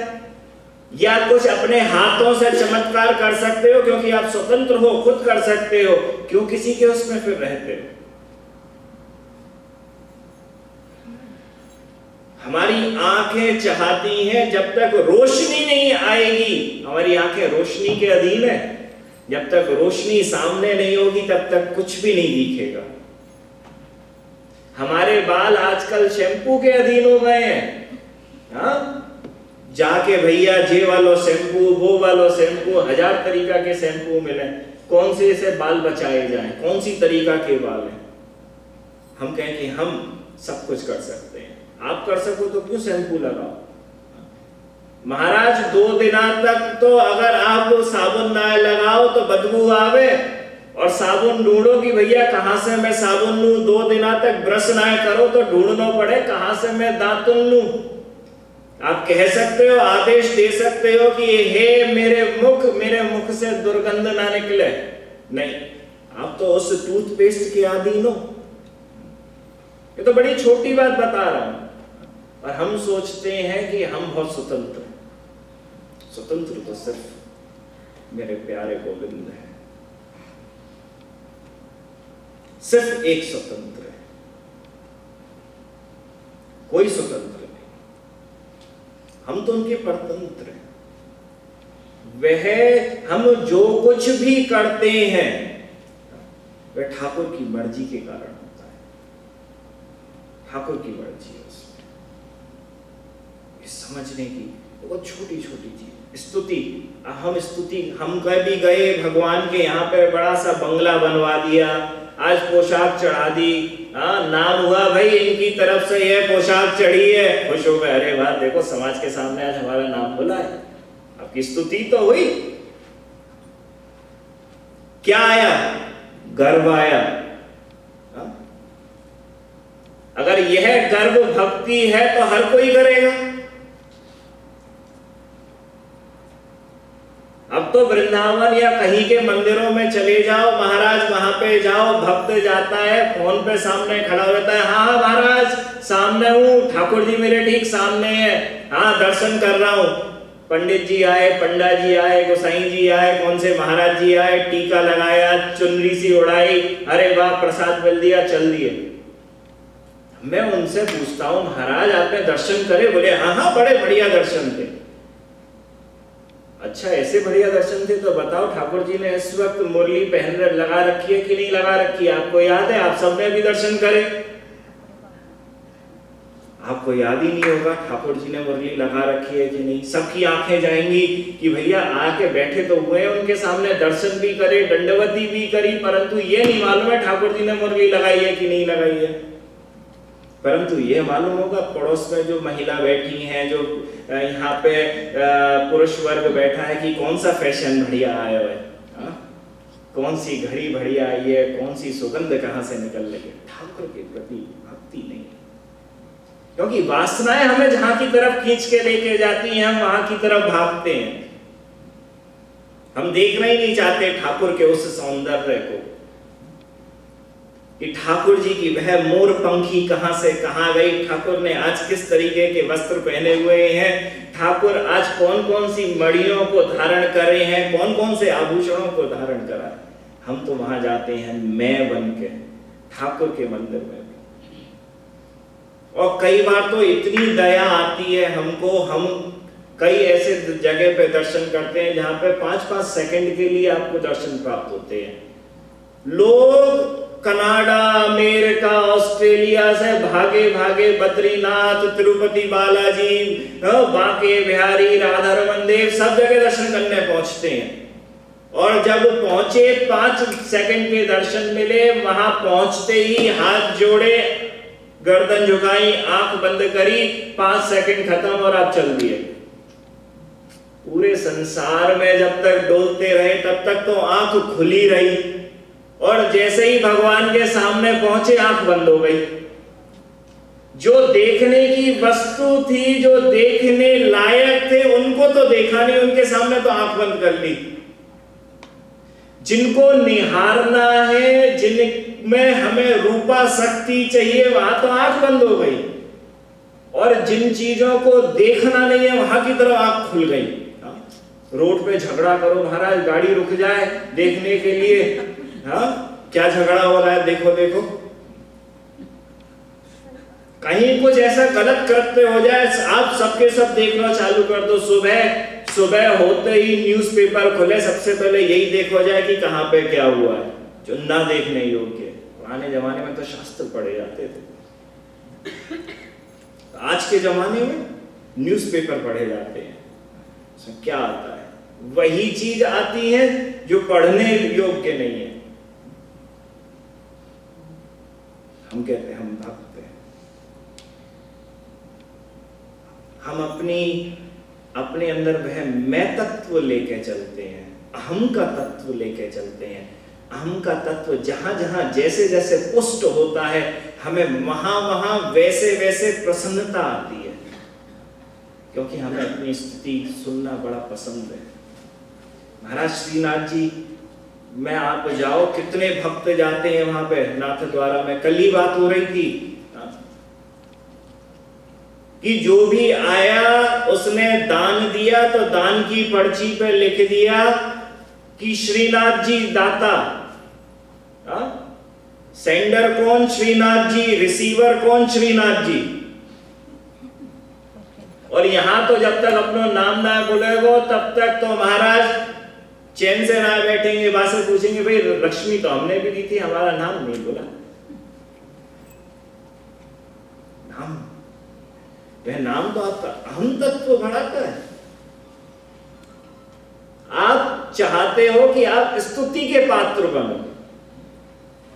या कुछ अपने हाथों से चमत्कार कर सकते हो क्योंकि आप स्वतंत्र हो, खुद कर सकते हो। क्यों किसी के उसमें फिर रहते हो? हमारी आंखें चाहती हैं जब तक रोशनी नहीं आएगी, हमारी आंखें रोशनी के अधीन है, जब तक रोशनी सामने नहीं होगी तब तक कुछ भी नहीं दिखेगा। हमारे बाल आजकल शैम्पू के अधीन हो गए हैं। हाँ, जाके भैया जे वालो शैम्पू, वो वालो शैम्पू, 1000 तरीका के शैम्पू मिले, कौन से से बाल बचाए जाएं, कौन सी तरीका के बाल हैं। हम कहें कि हम सब कुछ कर सकते हैं। आप कर सको तो क्यों शैम्पू लगाओ? महाराज 2 दिन तक तो अगर आप साबुन ना लगाओ तो बदबू आवे, और साबुन ढूंढो कि भैया कहां से मैं साबुन लूं। 2 दिन तक ब्रश ना करो तो ढूंढना पड़े कहां से मैं दातुन लूं। आप कह सकते हो, आदेश दे सकते हो कि हे मेरे मुख से दुर्गंध ना निकले, नहीं, आप तो उस टूथपेस्ट के अधीन हो। ये तो बड़ी छोटी बात बता रहा हूं, और हम सोचते हैं कि हम बहुत स्वतंत्र हैं। स्वतंत्र तो सिर्फ मेरे प्यारे गोविंद है, सिर्फ एक स्वतंत्र है, कोई स्वतंत्र नहीं। हम तो उनके परतंत्र हैं। वह हम जो कुछ भी करते हैं वह ठाकुर की मर्जी के कारण होता है। ठाकुर की मर्जी है उसमें। समझने की बहुत छोटी छोटी चीज। स्तुति, हम कभी गए भगवान के यहाँ पे बड़ा सा बंगला बनवा दिया, आज पोशाक चढ़ा दी, नाम हुआ भाई इनकी तरफ से यह पोशाक चढ़ी है, खुश हो गए, अरे वाह देखो समाज के सामने आज हमारा नाम बोला है। आपकी स्तुति तो हुई। क्या आया? गर्व आया। अगर यह गर्व भक्ति है तो हर कोई करेगा। अब तो वृंदावन या कहीं के मंदिरों में चले जाओ महाराज, वहां पे जाओ, भक्त जाता है फोन पे सामने खड़ा रहता है, हाँ महाराज सामने हूँ, ठाकुर जी मेरे ठीक सामने है, हाँ दर्शन कर रहा हूँ। पंडित जी आए, पंडा जी आए, गोसाई जी आए, कौन से महाराज जी आए, टीका लगाया, चुनरी सी उड़ाई, अरे वाह प्रसाद मिल दिया, चल दिए। मैं उनसे पूछता हूँ महाराज आपने दर्शन करे? बोले हाँ हाँ बड़े बढ़िया दर्शन थे। अच्छा ऐसे बढ़िया दर्शन थे तो बताओ ठाकुर जी ने इस वक्त मुरली पहन लगा रखी है कि नहीं लगा रखी है? आपको याद है? आप सबने भी दर्शन करे? आपको याद ही नहीं होगा ठाकुर जी ने मुरली लगा रखी है कि नहीं। सबकी आंखें जाएंगी कि भैया आके बैठे तो हुए उनके सामने, दर्शन भी करे, दंडवती भी करी, परंतु ये नहीं मालूम है ठाकुर जी ने मुरली लगाई है कि नहीं लगाई है। परंतु ये मालूम होगा पड़ोस में जो महिला बैठी हैं, जो यहाँ पे पुरुष वर्ग बैठा है, कि कौन सा फैशन बढ़िया आया है, कौन सी घड़ी बढ़िया आई है, कौन सी सुगंध कहाँ से निकल रही है। ठाकुर के प्रति भक्ति नहीं, क्योंकि वासनाएं हमें जहां की तरफ खींच के लेके जाती हैं हम वहां की तरफ भागते हैं। हम देखना ही नहीं चाहते ठाकुर के उस सौंदर्य को, कि ठाकुर जी की वह मोर पंखी कहां से कहां गई, ठाकुर ने आज किस तरीके के वस्त्र पहने हुए हैं, ठाकुर आज कौन कौन सी मड़ियों को धारण कर रहे हैं, कौन कौन से आभूषणों को धारण करा। हम तो वहां जाते हैं मैं बन के ठाकुर के मंदिर में। और कई बार तो इतनी दया आती है हमको, हम कई ऐसे जगह पे दर्शन करते हैं जहां पे 5-5 सेकंड के लिए आपको दर्शन प्राप्त होते हैं। लोग कनाडा, अमेरिका, ऑस्ट्रेलिया से भागे भागे बद्रीनाथ, तिरुपति बालाजी, बांके बिहारी, राधारमण देव सब जगह दर्शन करने पहुंचते हैं। और जब पहुंचे 5 सेकंड के दर्शन मिले, वहां पहुंचते ही हाथ जोड़े, गर्दन झुकाई, आंख बंद करी, 5 सेकंड खत्म और आप चल दिए। पूरे संसार में जब तक डोलते रहे तब तक तो आंख खुली रही, और जैसे ही भगवान के सामने पहुंचे आंख बंद हो गई। जो देखने की वस्तु थी, जो देखने लायक थे, उनको तो देखा नहीं, उनके सामने तो आंख बंद कर ली। जिनको निहारना है, जिनमें हमें रूपा शक्ति चाहिए, वहां तो आंख बंद हो गई। और जिन चीजों को देखना नहीं है वहां की तरफ आंख खुल गई। रोड पे झगड़ा करो महाराज, गाड़ी रुक जाए देखने के लिए, हाँ क्या झगड़ा हो रहा है, देखो देखो। कहीं कुछ ऐसा गलत कृत्य हो जाए, आप सबके सब देखना चालू कर दो। सुबह होते ही न्यूज़पेपर खुले, सबसे पहले यही देखो जाए कि कहां पे क्या हुआ है, जो ना देखने योग्य। पुराने जमाने में तो शास्त्र पढ़े जाते थे, आज के जमाने में न्यूज़पेपर पढ़े जाते हैं। तो क्या आता है? वही चीज आती है जो पढ़ने योग्य नहीं है। हम कहते हैं हम भक्त हैं, हम अपने अंदर वह मैं तत्व लेके चलते हैं, अहम का तत्व लेके चलते हैं। अहम का तत्व जहां जहां जैसे जैसे पुष्ट होता है, हमें वहां वहां वैसे वैसे प्रसन्नता आती है, क्योंकि हमें अपनी स्तुति सुनना बड़ा पसंद है। महाराज श्रीनाथ जी में आप जाओ, कितने भक्त जाते हैं वहां पे नाथ द्वारा में। कल ही बात हो रही थी कि जो भी आया उसने दान दिया, तो दान की पर्ची पे लिख दिया कि श्रीनाथ जी दाता। सेंडर कौन? श्रीनाथ जी। रिसीवर कौन? श्रीनाथ जी। और यहाँ तो जब तक अपना नाम ना बोलेगो तब तक तो महाराज चैन से ना बैठेंगे, बात से पूछेंगे भाई लक्ष्मी तो हमने भी दी थी, हमारा नाम नहीं बोला। नाम, वह नाम तो आपका अहम तत्व बढ़ाता है। आप चाहते हो कि आप स्तुति के पात्र बनो,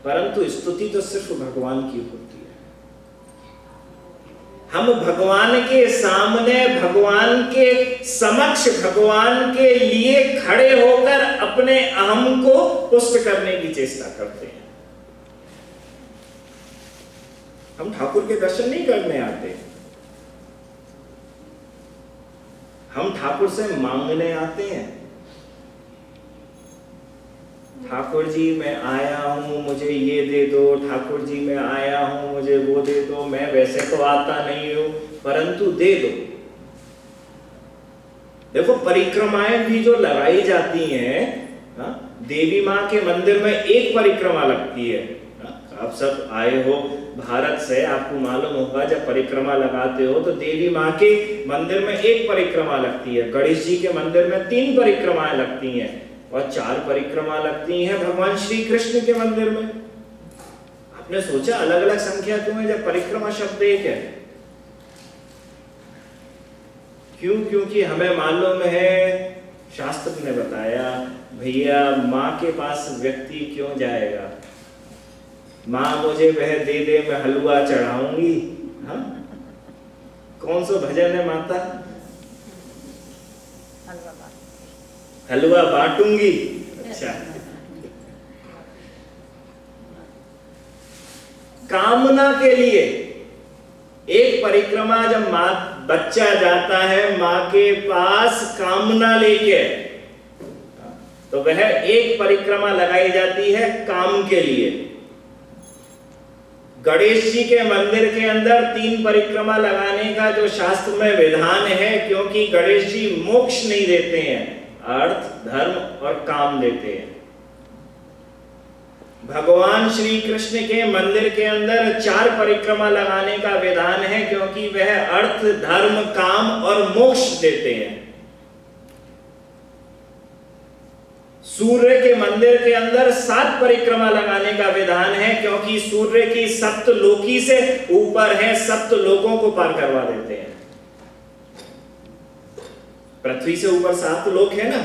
परंतु स्तुति तो सिर्फ भगवान की होती है। हम भगवान के सामने, भगवान के समक्ष, भगवान के लिए खड़े होकर अपने अहम को पुष्ट करने की चेष्टा करते हैं। हम ठाकुर के दर्शन नहीं करने आते, हम ठाकुर से मांगने आते हैं। ठाकुर जी मैं आया हूं, मुझे ये दे दो, ठाकुर जी मैं आया हूं, मुझे वो दे दो, मैं वैसे तो आता नहीं हूं परंतु दे दो। देखो परिक्रमाएं भी जो लगाई जाती हैं, देवी माँ के मंदिर में एक परिक्रमा लगती है। आप सब आए हो भारत से, आपको मालूम होगा जब परिक्रमा लगाते हो तो देवी माँ के मंदिर में एक परिक्रमा लगती है, गणेश जी के मंदिर में 3 परिक्रमाएं लगती हैं और 4 परिक्रमा लगती हैं भगवान श्री कृष्ण के मंदिर में। आपने सोचा अलग अलग संख्या क्यों है जब परिक्रमा शब्द एक है? क्यों? क्योंकि हमें मालूम है, शास्त्र ने बताया, भैया माँ के पास व्यक्ति क्यों जाएगा? माँ मुझे वह दे दे, मैं हलवा चढ़ाऊंगी। हाँ, कौन सा भजन है माता? हलवा बांटूंगी। अच्छा, कामना के लिए एक परिक्रमा जब माँ बच्चा जाता है माँ के पास कामना लेके, तो वह एक परिक्रमा लगाई जाती है काम के लिए। गणेश जी के मंदिर के अंदर 3 परिक्रमा लगाने का जो शास्त्र में विधान है, क्योंकि गणेश जी मोक्ष नहीं देते हैं, अर्थ, धर्म और काम देते हैं। भगवान श्री कृष्ण के मंदिर के अंदर 4 परिक्रमा लगाने का विधान है, क्योंकि वह अर्थ, धर्म, काम और मोक्ष देते हैं। सूर्य के मंदिर के अंदर 7 परिक्रमा लगाने का विधान है, क्योंकि सूर्य की सप्तलोकी से ऊपर है, सप्तलोकों को पार करवा देते हैं। पृथ्वी से ऊपर 7 लोक है ना,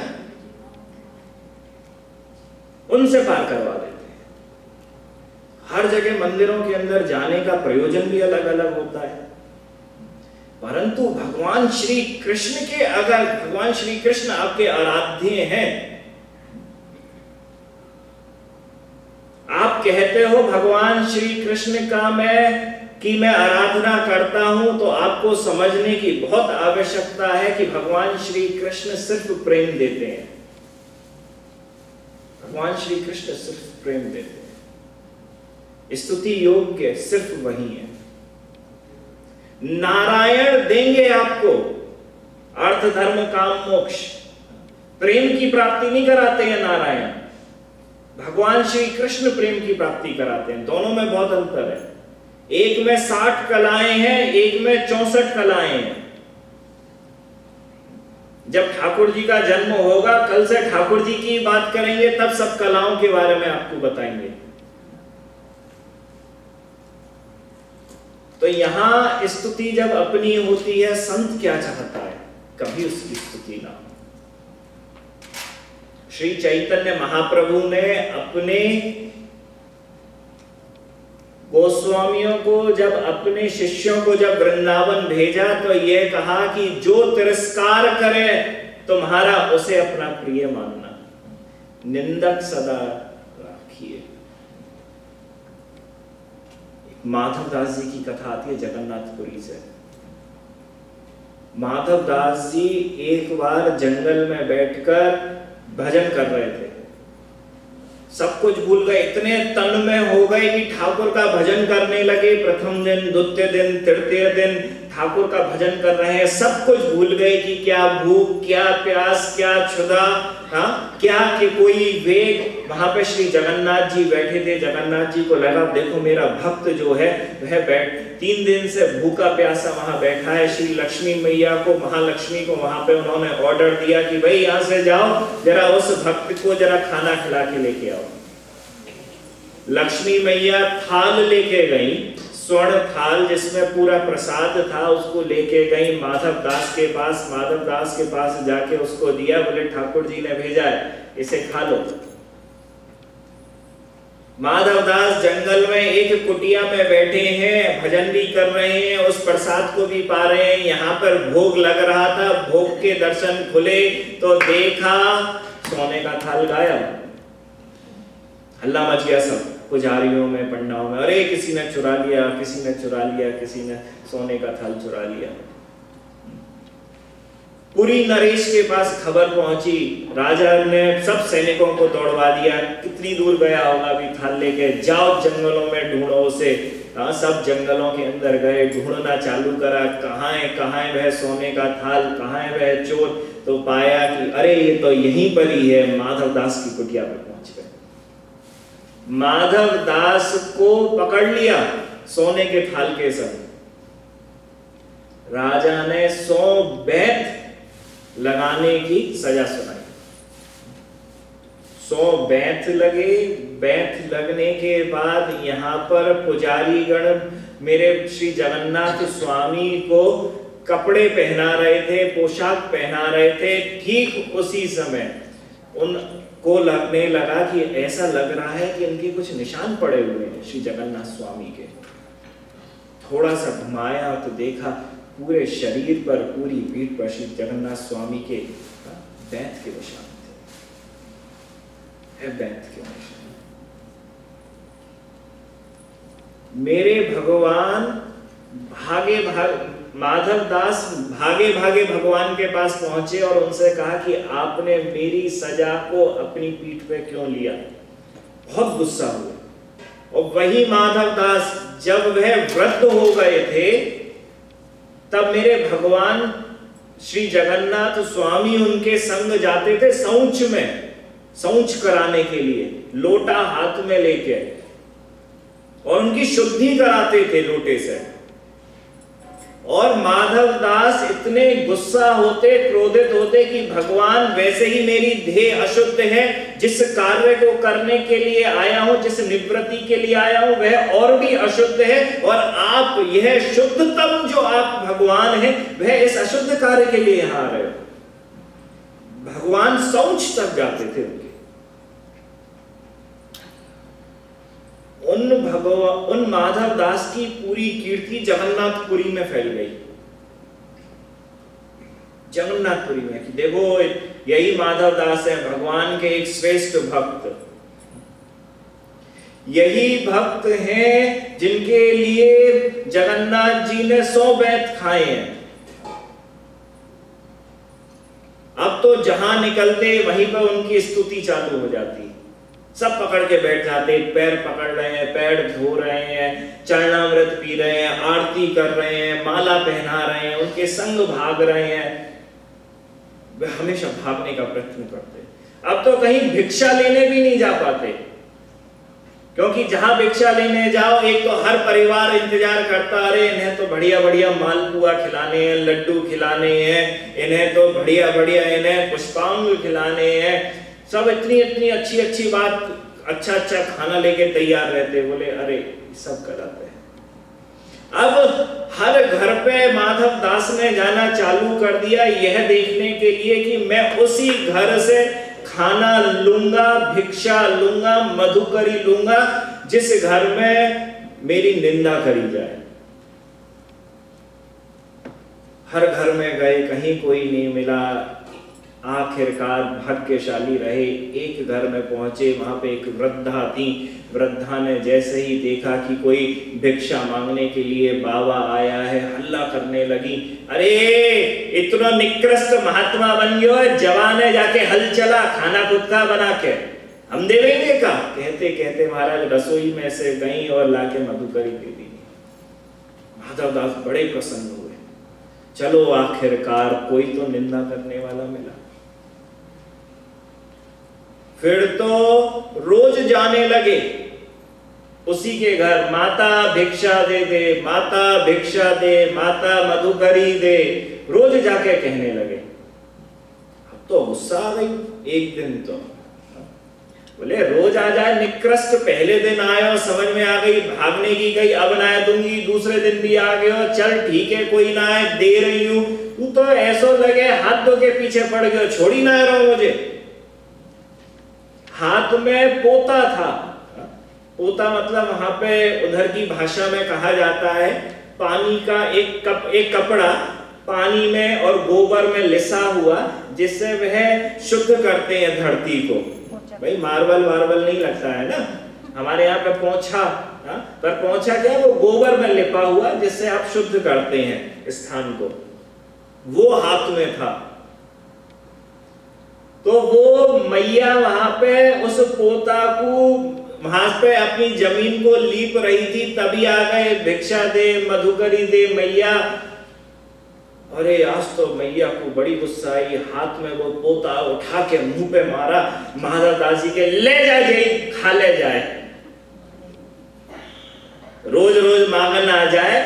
उनसे पार करवा देते हैं। हर जगह मंदिरों के अंदर जाने का प्रयोजन भी अलग अलग होता है, परंतु भगवान श्री कृष्ण के, अगर भगवान श्री कृष्ण आपके आराध्य हैं, आप कहते हो भगवान श्री कृष्ण का मैं आराधना करता हूं, तो आपको समझने की बहुत आवश्यकता है कि भगवान श्री कृष्ण सिर्फ प्रेम देते हैं। भगवान श्री कृष्ण सिर्फ प्रेम देते हैं। स्तुति योग्य सिर्फ वही है। नारायण देंगे आपको अर्थ, धर्म, काम, मोक्ष। प्रेम की प्राप्ति नहीं कराते हैं नारायण, भगवान श्री कृष्ण प्रेम की प्राप्ति कराते हैं। दोनों में बहुत अंतर है। एक में 60 कलाएं हैं, एक में 64 कलाएं हैं। जब ठाकुर जी का जन्म होगा, कल से ठाकुर जी की बात करेंगे, तब सब कलाओं के बारे में आपको बताएंगे। तो यहां स्तुति जब अपनी होती है, संत क्या चाहता है? कभी उसकी स्तुति ना हो। श्री चैतन्य महाप्रभु ने अपने गोस्वामियों को, जब अपने शिष्यों को जब वृंदावन भेजा, तो यह कहा कि जो तिरस्कार करे तुम्हारा, उसे अपना प्रिय मानना, निंदक सदा राखिए। माधव दास जी की कथा आती है जगन्नाथपुरी से। माधव दास जी एक बार जंगल में बैठकर भजन कर रहे थे, सब कुछ भूल गए, इतने तन में हो गए कि ठाकुर का भजन करने लगे। प्रथम दिन, द्वितीय दिन, तृतीय दिन ठाकुर का भजन कर रहे हैं, सब कुछ भूल गए कि क्या भूख, क्या प्यास, क्या क्षुधा, हाँ क्या कि कोई वेग। वहां पे श्री जगन्नाथ जी बैठे थे। जगन्नाथ जी को लगा देखो मेरा भक्त जो है वह 3 दिन से भूखा प्यासा वहां बैठा है। श्री लक्ष्मी मैया को, महालक्ष्मी को वहां पे उन्होंने ऑर्डर दिया कि भाई यहाँ से जाओ, जरा उस भक्त को जरा खाना खिला के लेके आओ। लक्ष्मी मैया थाल लेके गई, स्वर्ण थाल जिसमें पूरा प्रसाद था, उसको लेके गई माधव दास के पास। माधव दास के पास जाके उसको दिया, बोले ठाकुर जी ने भेजा है, इसे खा लो। माधव दास जंगल में एक कुटिया में बैठे हैं, भजन भी कर रहे हैं, उस प्रसाद को भी पा रहे हैं। यहाँ पर भोग लग रहा था, भोग के दर्शन खुले तो देखा सोने का थाल गायब। हल्ला मच गया सब पुजारियों में, पंडाओं में, अरे किसी ने चुरा लिया, किसी ने चुरा लिया, किसी ने सोने का थाल चुरा लिया। पुरी नरेश के पास खबर पहुंची, राजा ने सब सैनिकों को दौड़वा दिया। कितनी दूर गया होगा अभी थाल लेके, जाओ जंगलों में ढूंढो उसे। सब जंगलों के अंदर गए, ढूंढना चालू करा, कहाँ है वह सोने का थाल, कहाँ है वह चोर। तो पाया कि अरे ये तो यहीं पर ही है, माधव दास की कुटिया पर पहुंच गए। माधव दास को पकड़ लिया सोने के थाल के संग। राजा ने 100 बेंत लगाने की सजा सुनाई। 100 बेंत लगे। बेंत लगने के बाद यहाँ पर पुजारी गण मेरे श्री जगन्नाथ स्वामी को कपड़े पहना रहे थे, पोशाक पहना रहे थे। ठीक उसी समय उनको लगने लगा कि ऐसा लग रहा है कि इनके कुछ निशान पड़े हुए हैं श्री जगन्नाथ स्वामी के। थोड़ा सा घुमाया तो देखा पूरे शरीर पर, पूरी पीठ पर श्री जगन्नाथ स्वामी के बेंत के निशान थे। बेंत के निशान। मेरे भगवान माधव दास भागे भागे भगवान के पास पहुंचे और उनसे कहा कि आपने मेरी सजा को अपनी पीठ पे क्यों लिया। बहुत गुस्सा हुआ। और वही माधव दास जब वह वृद्ध हो गए थे तब मेरे भगवान श्री जगन्नाथ स्वामी उनके संग जाते थे शौच में, शौच कराने के लिए, लोटा हाथ में लेके, और उनकी शुद्धि कराते थे लोटे से। और माधव दास इतने गुस्सा होते, क्रोधित होते कि भगवान वैसे ही मेरी देह अशुद्ध है, जिस कार्य को करने के लिए आया हूं, जिस निवृत्ति के लिए आया हूं वह और भी अशुद्ध है, और आप यह शुद्धतम जो आप भगवान हैं वह इस अशुद्ध कार्य के लिए यहां आ रहे हो। भगवान शौच तक जाते थे उनके। उन माधव दास की पूरी कीर्ति जगन्नाथपुरी में फैल गई। जगन्नाथपुरी में कि देखो यही माधव दास है, भगवान के एक श्रेष्ठ भक्त। यही भक्त हैं जिनके लिए जगन्नाथ जी ने 100 बेंत खाए हैं। अब तो जहां निकलते वहीं पर उनकी स्तुति चालू हो जाती। सब पकड़ के बैठ जाते, पैर पकड़ रहे हैं, पैर धो रहे हैं, चरणामृत पी रहे हैं, आरती कर रहे हैं, माला पहना रहे हैं, उनके संग भाग रहे हैं। वे हमेशा भागने का प्रयत्न करते। अब तो कहीं भिक्षा लेने भी नहीं जा पाते, क्योंकि जहां भिक्षा लेने जाओ एक तो हर परिवार इंतजार करता, अरे इन्हें तो बढ़िया बढ़िया मालपुआ खिलाने हैं, लड्डू खिलाने हैं, इन्हें तो बढ़िया बढ़िया इन्हें पुष्पांग खिलाने हैं। सब इतनी इतनी अच्छी अच्छी बात, अच्छा अच्छा खाना लेके तैयार रहते। बोले अरे सब गलत है। अब हर घर पे माधव दास ने जाना चालू कर दिया, यह देखने के लिए कि मैं उसी घर से खाना लूंगा, भिक्षा लूंगा, मधुकरी लूंगा जिस घर में मेरी निंदा करी जाए। हर घर में गए, कहीं कोई नहीं मिला। आखिरकार भाग्यशाली रहे, एक घर में पहुंचे, वहां पे एक वृद्धा थी। वृद्धा ने जैसे ही देखा कि कोई भिक्षा मांगने के लिए बाबा आया है, हल्ला करने लगी, अरे इतना निकृष्ट महात्मा बन गयो है, जवान है, जाके हल चला, खाना खुद का बना के हम दे देंगे का। कहते कहते महाराज रसोई में से गई और लाके मधुकरी दे दी। माधव दास बड़े प्रसन्न हुए। चलो आखिरकार कोई तो निंदा करने वाला मिला। फिर तो रोज जाने लगे उसी के घर, माता भिक्षा दे दे, माता भिक्षा दे, माता मधुकरी दे, रोज जाके कहने लगे। अब तो गुस्सा आ गई। एक दिन तो बोले रोज आ जाए निकृष्ट, पहले दिन आए हो समझ में आ गई, भागने की गई, अब ना दूंगी, दूसरे दिन भी आ गए हो, चल ठीक है कोई ना आए, दे रही हूं, तू तो ऐसो लगे हाथ धो के पीछे पड़ गए, छोड़ी ना रहो मुझे। हाथ में पोता था। पोता मतलब वहां पे उधर की भाषा में कहा जाता है पानी का एक कपड़ा पानी में और गोबर में लिसा हुआ, जिससे वह शुद्ध करते हैं धरती को। भाई मार्बल नहीं लगता है ना हमारे यहाँ पे, पोंछा, पर पोंछा क्या, वो गोबर में लिपा हुआ जिससे आप शुद्ध करते हैं स्थान को, वो हाथ में था। तो वो मैया वहां पे उस पोता को वहां पे अपनी जमीन को लीप रही थी, तभी आ गए भिक्षा दे, मधुकरी दे मैया। अरे आज तो मैया को बड़ी गुस्सा आई, हाथ में वो पोता उठा के मुंह पे मारा, माधव दास जी के ले जाए खा ले जाए, रोज रोज मांगन आ जाए।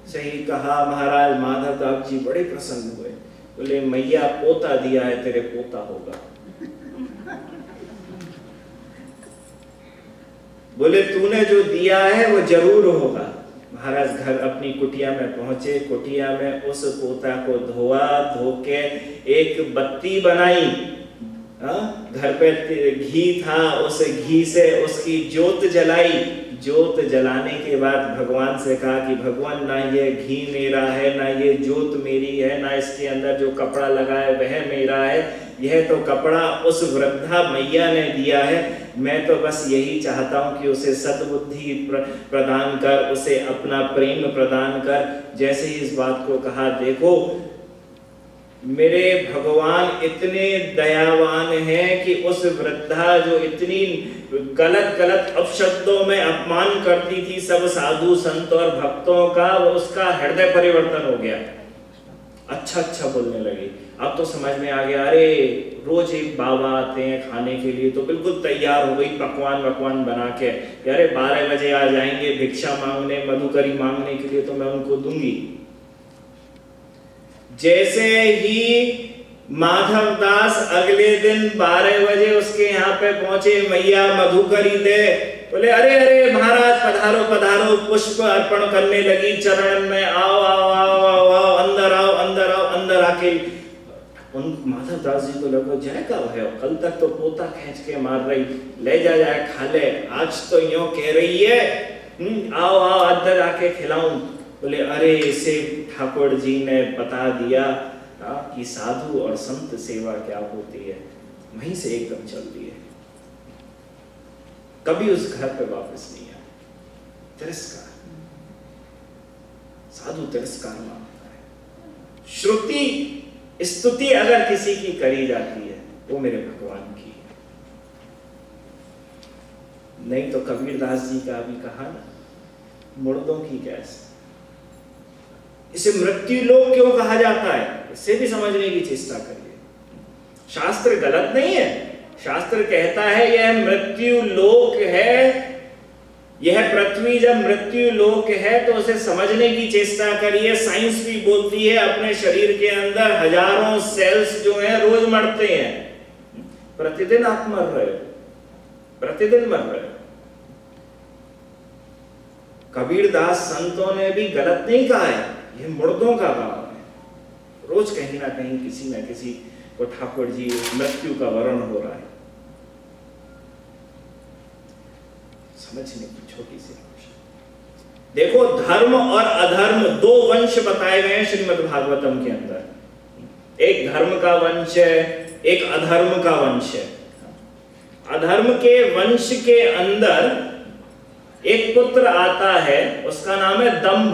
सही कहा महाराज। माधव दास जी बड़े प्रसन्न हुए, बोले मैया पोता दिया है, तेरे पोता होगा। बोले तूने जो दिया है वो जरूर होगा। महाराज घर अपनी कुटिया में पहुंचे, कुटिया में उस पोता को धोआ, धो के एक बत्ती बनाई, घर पे घी था, उस घी से उसकी जोत जलाई। जोत जलाने के बाद भगवान से कहा कि भगवान ना ये घी मेरा है, ना ये जोत मेरी है, ना इसके अंदर जो कपड़ा लगा है वह मेरा है, यह तो कपड़ा उस वृद्धा मैया ने दिया है। मैं तो बस यही चाहता हूं कि उसे सद्बुद्धि प्रदान कर, उसे अपना प्रेम प्रदान कर। जैसे ही इस बात को कहा, देखो मेरे भगवान इतने दयावान हैं कि उस वृद्धा जो इतनी गलत अपशब्दों में अपमान करती थी सब साधु संत और भक्तों का, वो उसका हृदय परिवर्तन हो गया, अच्छा बोलने लगी। अब तो समझ में आ गया, अरे रोज एक बाबा आते हैं खाने के लिए, तो बिल्कुल तैयार हो गई पकवान बना के, अरे 12 बजे आ जाएंगे भिक्षा मांगने, मधुकरी मांगने के लिए, तो मैं उनको दूंगी। जैसे ही माधव दास अगले दिन 12 बजे उसके यहाँ पे पहुंचे, मैया मधुकरी दे, बोले अरे महाराज पधारो, पुष्प अर्पण करने लगी चरण में, आओ अंदर आके। उन माधव दास जी को लगा जाए का है, कल तक तो पोता खींच के मार रही, ले जाए खा ले, आज तो यूं कह रही है आओ अंदर आके खिलाऊं। बोले अरे इसे ठाकुर जी ने बता दिया कि साधु और संत सेवा क्या होती है, वहीं से एकदम चल दिए, कभी उस घर पे वापस नहीं आए। तिरस्कार, साधु तिरस्कार मानता है। श्रुति स्तुति अगर किसी की करी जाती है वो मेरे भगवान की है, नहीं तो कबीरदास जी का भी कहा ना, मुर्दों की कैसे। इसे मृत्यु लोक क्यों कहा जाता है, इसे भी समझने की चेष्टा करिए। शास्त्र गलत नहीं है, शास्त्र कहता है यह मृत्यु लोक है, यह पृथ्वी जब मृत्यु लोक है तो उसे समझने की चेष्टा करिए। साइंस भी बोलती है अपने शरीर के अंदर हजारों सेल्स जो हैं रोज मरते हैं, प्रतिदिन आप मर रहे हो, प्रतिदिन मर रहे हो। कबीरदास संतों ने भी गलत नहीं कहा है, यह मुर्दों का काम है। रोज कहीं ना कहीं किसी न किसी को ठाकुर जी मृत्यु का वर्ण हो रहा है। समझने की छोटी सी देखो, धर्म और अधर्म दो वंश बताए गए हैं श्रीमद् भागवतम के अंदर। एक धर्म का वंश है, एक अधर्म का वंश है। अधर्म के वंश के अंदर एक पुत्र आता है, उसका नाम है दंभ,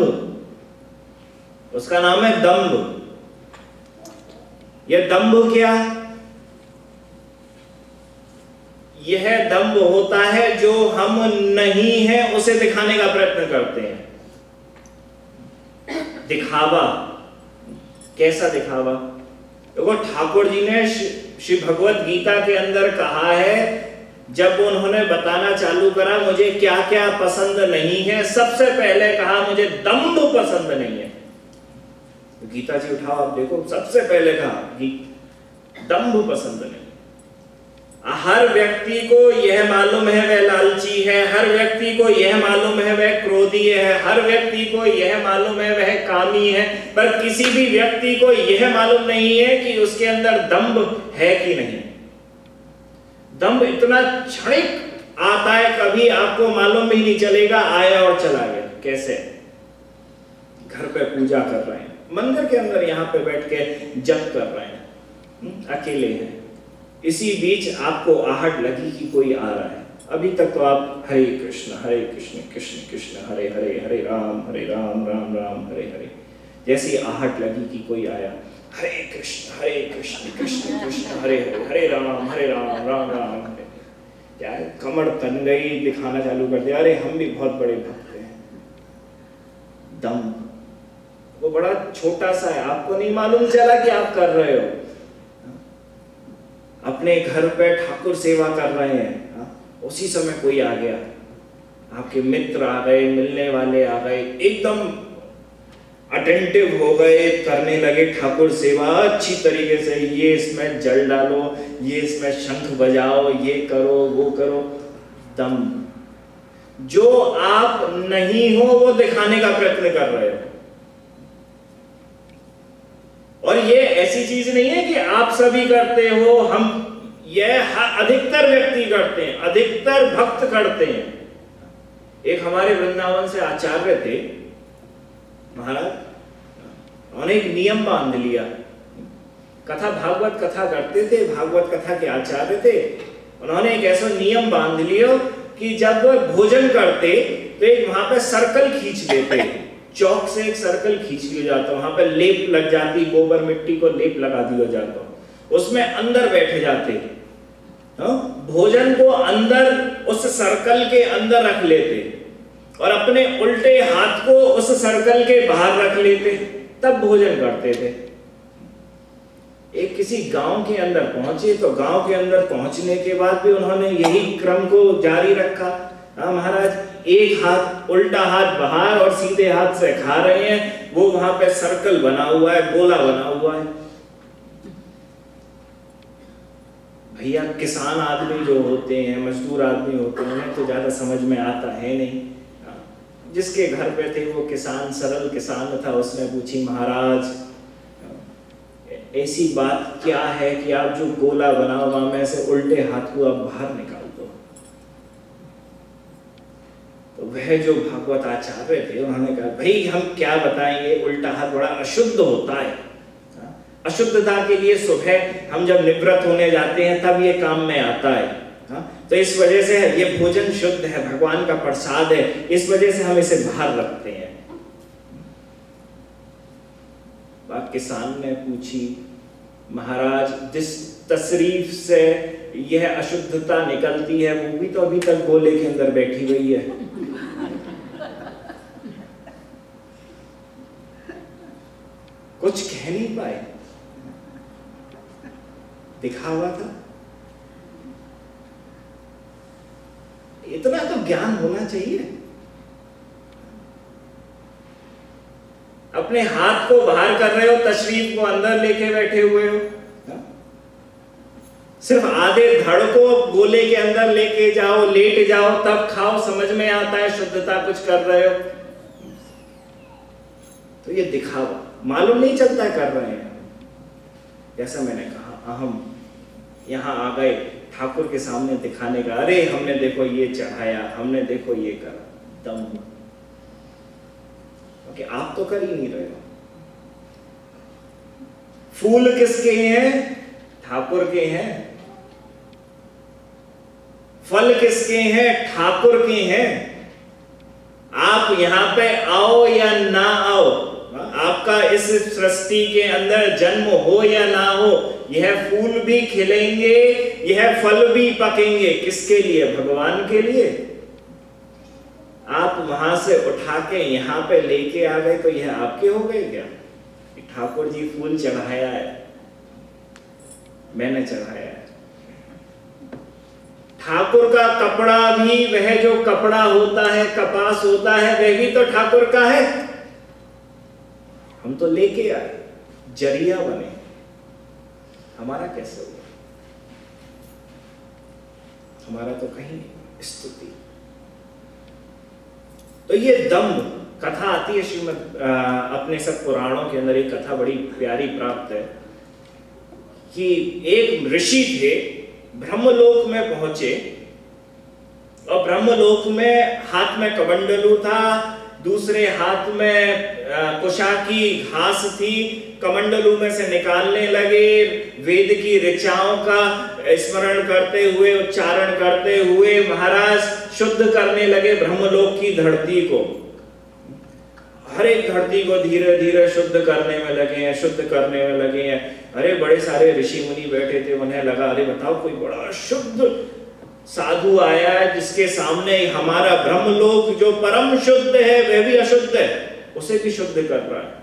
उसका नाम है दंभ। यह दंभ क्या? यह दंभ होता है जो हम नहीं हैं उसे दिखाने का प्रयत्न करते हैं, दिखावा। कैसा दिखावा? देखो ठाकुर जी ने श्री भगवत गीता के अंदर कहा है, जब उन्होंने बताना चालू करा मुझे क्या क्या पसंद नहीं है, सबसे पहले कहा मुझे दंभ पसंद नहीं है। तो गीता जी उठाओ आप देखो, सबसे पहले कहा दंभ पसंद नहीं। हर व्यक्ति को यह मालूम है वह लालची है, हर व्यक्ति को यह मालूम है वह क्रोधी है, हर व्यक्ति को यह मालूम है वह कामी है, पर किसी भी व्यक्ति को यह मालूम नहीं है कि उसके अंदर दंभ है कि नहीं। दंभ इतना क्षणिक आता है, कभी आपको मालूम भी नहीं चलेगा, आया और चला गया। कैसे? घर पे पूजा कर रहे हैं, मंदिर के अंदर यहाँ पे बैठ के जप कर रहे हैं, अकेले हैं, इसी बीच आपको आहट लगी कि कोई आ रहा है। अभी तक तो आप हरे कृष्ण कृष्ण कृष्ण हरे हरे, हरे राम राम राम हरे हरे। जैसी आहट लगी कि कोई आया, हरे कृष्ण कृष्ण कृष्ण हरे हरे, हरे राम राम राम हरे। क्या है, कमर तन गई, दिखाना चालू कर दिया, अरे हम भी बहुत बड़े भक्त हैं। दम वो बड़ा छोटा सा है, आपको नहीं मालूम चला कि आप कर रहे हो। अपने घर पे ठाकुर सेवा कर रहे हैं, उसी समय कोई आ गया, आपके मित्र आ गए, मिलने वाले आ गए, एकदम अटेंटिव हो गए, करने लगे ठाकुर सेवा अच्छी तरीके से, ये इसमें जल डालो, ये इसमें शंख बजाओ, ये करो वो करो। दम जो आप नहीं हो वो दिखाने का प्रयत्न कर रहे हो। और ये ऐसी चीज नहीं है कि आप सभी करते हो, हम यह अधिकतर व्यक्ति करते हैं, अधिकतर भक्त करते हैं। एक हमारे वृंदावन से आचार्य थे महाराज, उन्होंने एक नियम बांध लिया, कथा भागवत कथा करते थे, भागवत कथा के आचार्य थे। उन्होंने एक ऐसा नियम बांध लिया कि जब वह भोजन करते तो एक वहां पे सर्कल खींच लेते, चौक से एक सर्कल खींच लिया जाता, वहां पे लेप लग जाती, गोबर मिट्टी को लेप लगा दिया जाता, उसमें अंदर बैठे जाते, भोजन को अंदर उस सर्कल के अंदर रख लेते और अपने उल्टे हाथ को उस सर्कल के बाहर रख लेते, तब भोजन करते थे। एक किसी गांव के अंदर पहुंचे तो गांव के अंदर पहुंचने के बाद भी उन्होंने यही क्रम को जारी रखा। महाराज, एक हाथ उल्टा हाथ बाहर और सीधे हाथ से खा रहे हैं, वो वहां पे सर्कल बना हुआ है, गोला बना हुआ है। भैया किसान आदमी जो होते हैं, मजदूर आदमी होते हैं, उन्हें तो ज्यादा समझ में आता है नहीं। जिसके घर पे थे वो किसान, सरल किसान था, उसने पूछी, महाराज ऐसी बात क्या है कि आप जो गोला बना हुआ में से उल्टे हाथ को आप बाहर निकाल दो। तो वह जो भागवत आचार्य थे उन्होंने कहा, भाई हम क्या बताएंगे, उल्टा हाथ बड़ा अशुद्ध होता है। अशुद्धता के लिए सुबह हम जब निवृत्त होने जाते हैं तब ये काम में आता है। तो इस वजह से ये भोजन शुद्ध है, भगवान का प्रसाद है, इस वजह से हम इसे बाहर रखते हैं। बात किसान ने पूछी, महाराज जिस तशरीफ से यह अशुद्धता निकलती है वो भी तो अभी तक गोले के अंदर बैठी हुई है। कुछ कह नहीं पाए, दिखावा था। इतना तो ज्ञान होना चाहिए। अपने हाथ को बाहर कर रहे हो, तशरीफ को अंदर लेके बैठे हुए हो, सिर्फ आधे धड़ को गोले के अंदर लेके जाओ, लेट जाओ, तब खाओ, समझ में आता है शुद्धता कुछ कर रहे हो। तो ये दिखावा, मालूम नहीं चलता कर रहे हैं। जैसा मैंने कहा, अहम यहां आ गए ठाकुर के सामने दिखाने का, अरे हमने देखो ये चढ़ाया, हमने देखो ये करा, दम। क्योंकि आप तो कर ही नहीं रहे हो। फूल किसके हैं? ठाकुर के हैं। फल किसके हैं? ठाकुर के हैं। आप यहां पे आओ या ना आओ, आपका इस सृष्टि के अंदर जन्म हो या ना हो, यह फूल भी खिलेंगे, यह फल भी पकेंगे। किसके लिए? भगवान के लिए। आप वहां से उठा के यहां पे लेके आ गए तो यह आपके हो गए क्या? ठाकुर जी फूल चढ़ाया है, मैंने चढ़ाया है। ठाकुर का कपड़ा भी, वह जो कपड़ा होता है, कपास होता है, वह भी तो ठाकुर का है। हम तो लेके आए, जरिया बने, हमारा कैसे हुआ? हमारा तो कहीं स्तुति। तो ये दम्भ कथा आती है श्रीमद अपने सब पुराणों के अंदर। एक कथा बड़ी प्यारी प्राप्त है कि एक ऋषि थे, ब्रह्मलोक में पहुंचे और ब्रह्मलोक में हाथ में कमंडलू था, दूसरे हाथ में कुशा की घास थी। कमंडलू में से निकालने लगे, वेद की ऋचाओं का स्मरण करते हुए, उच्चारण करते हुए महाराज शुद्ध करने लगे ब्रह्मलोक की धरती को। हर एक धरती को धीरे धीरे शुद्ध करने में लगे हैं, शुद्ध करने में लगे हैं। अरे बड़े सारे ऋषि मुनि बैठे थे, उन्हें लगा अरे बताओ कोई बड़ा शुद्ध साधु आया है जिसके सामने हमारा ब्रह्मलोक जो परम शुद्ध है वह भी अशुद्ध है, उसे भी शुद्ध कर रहा है।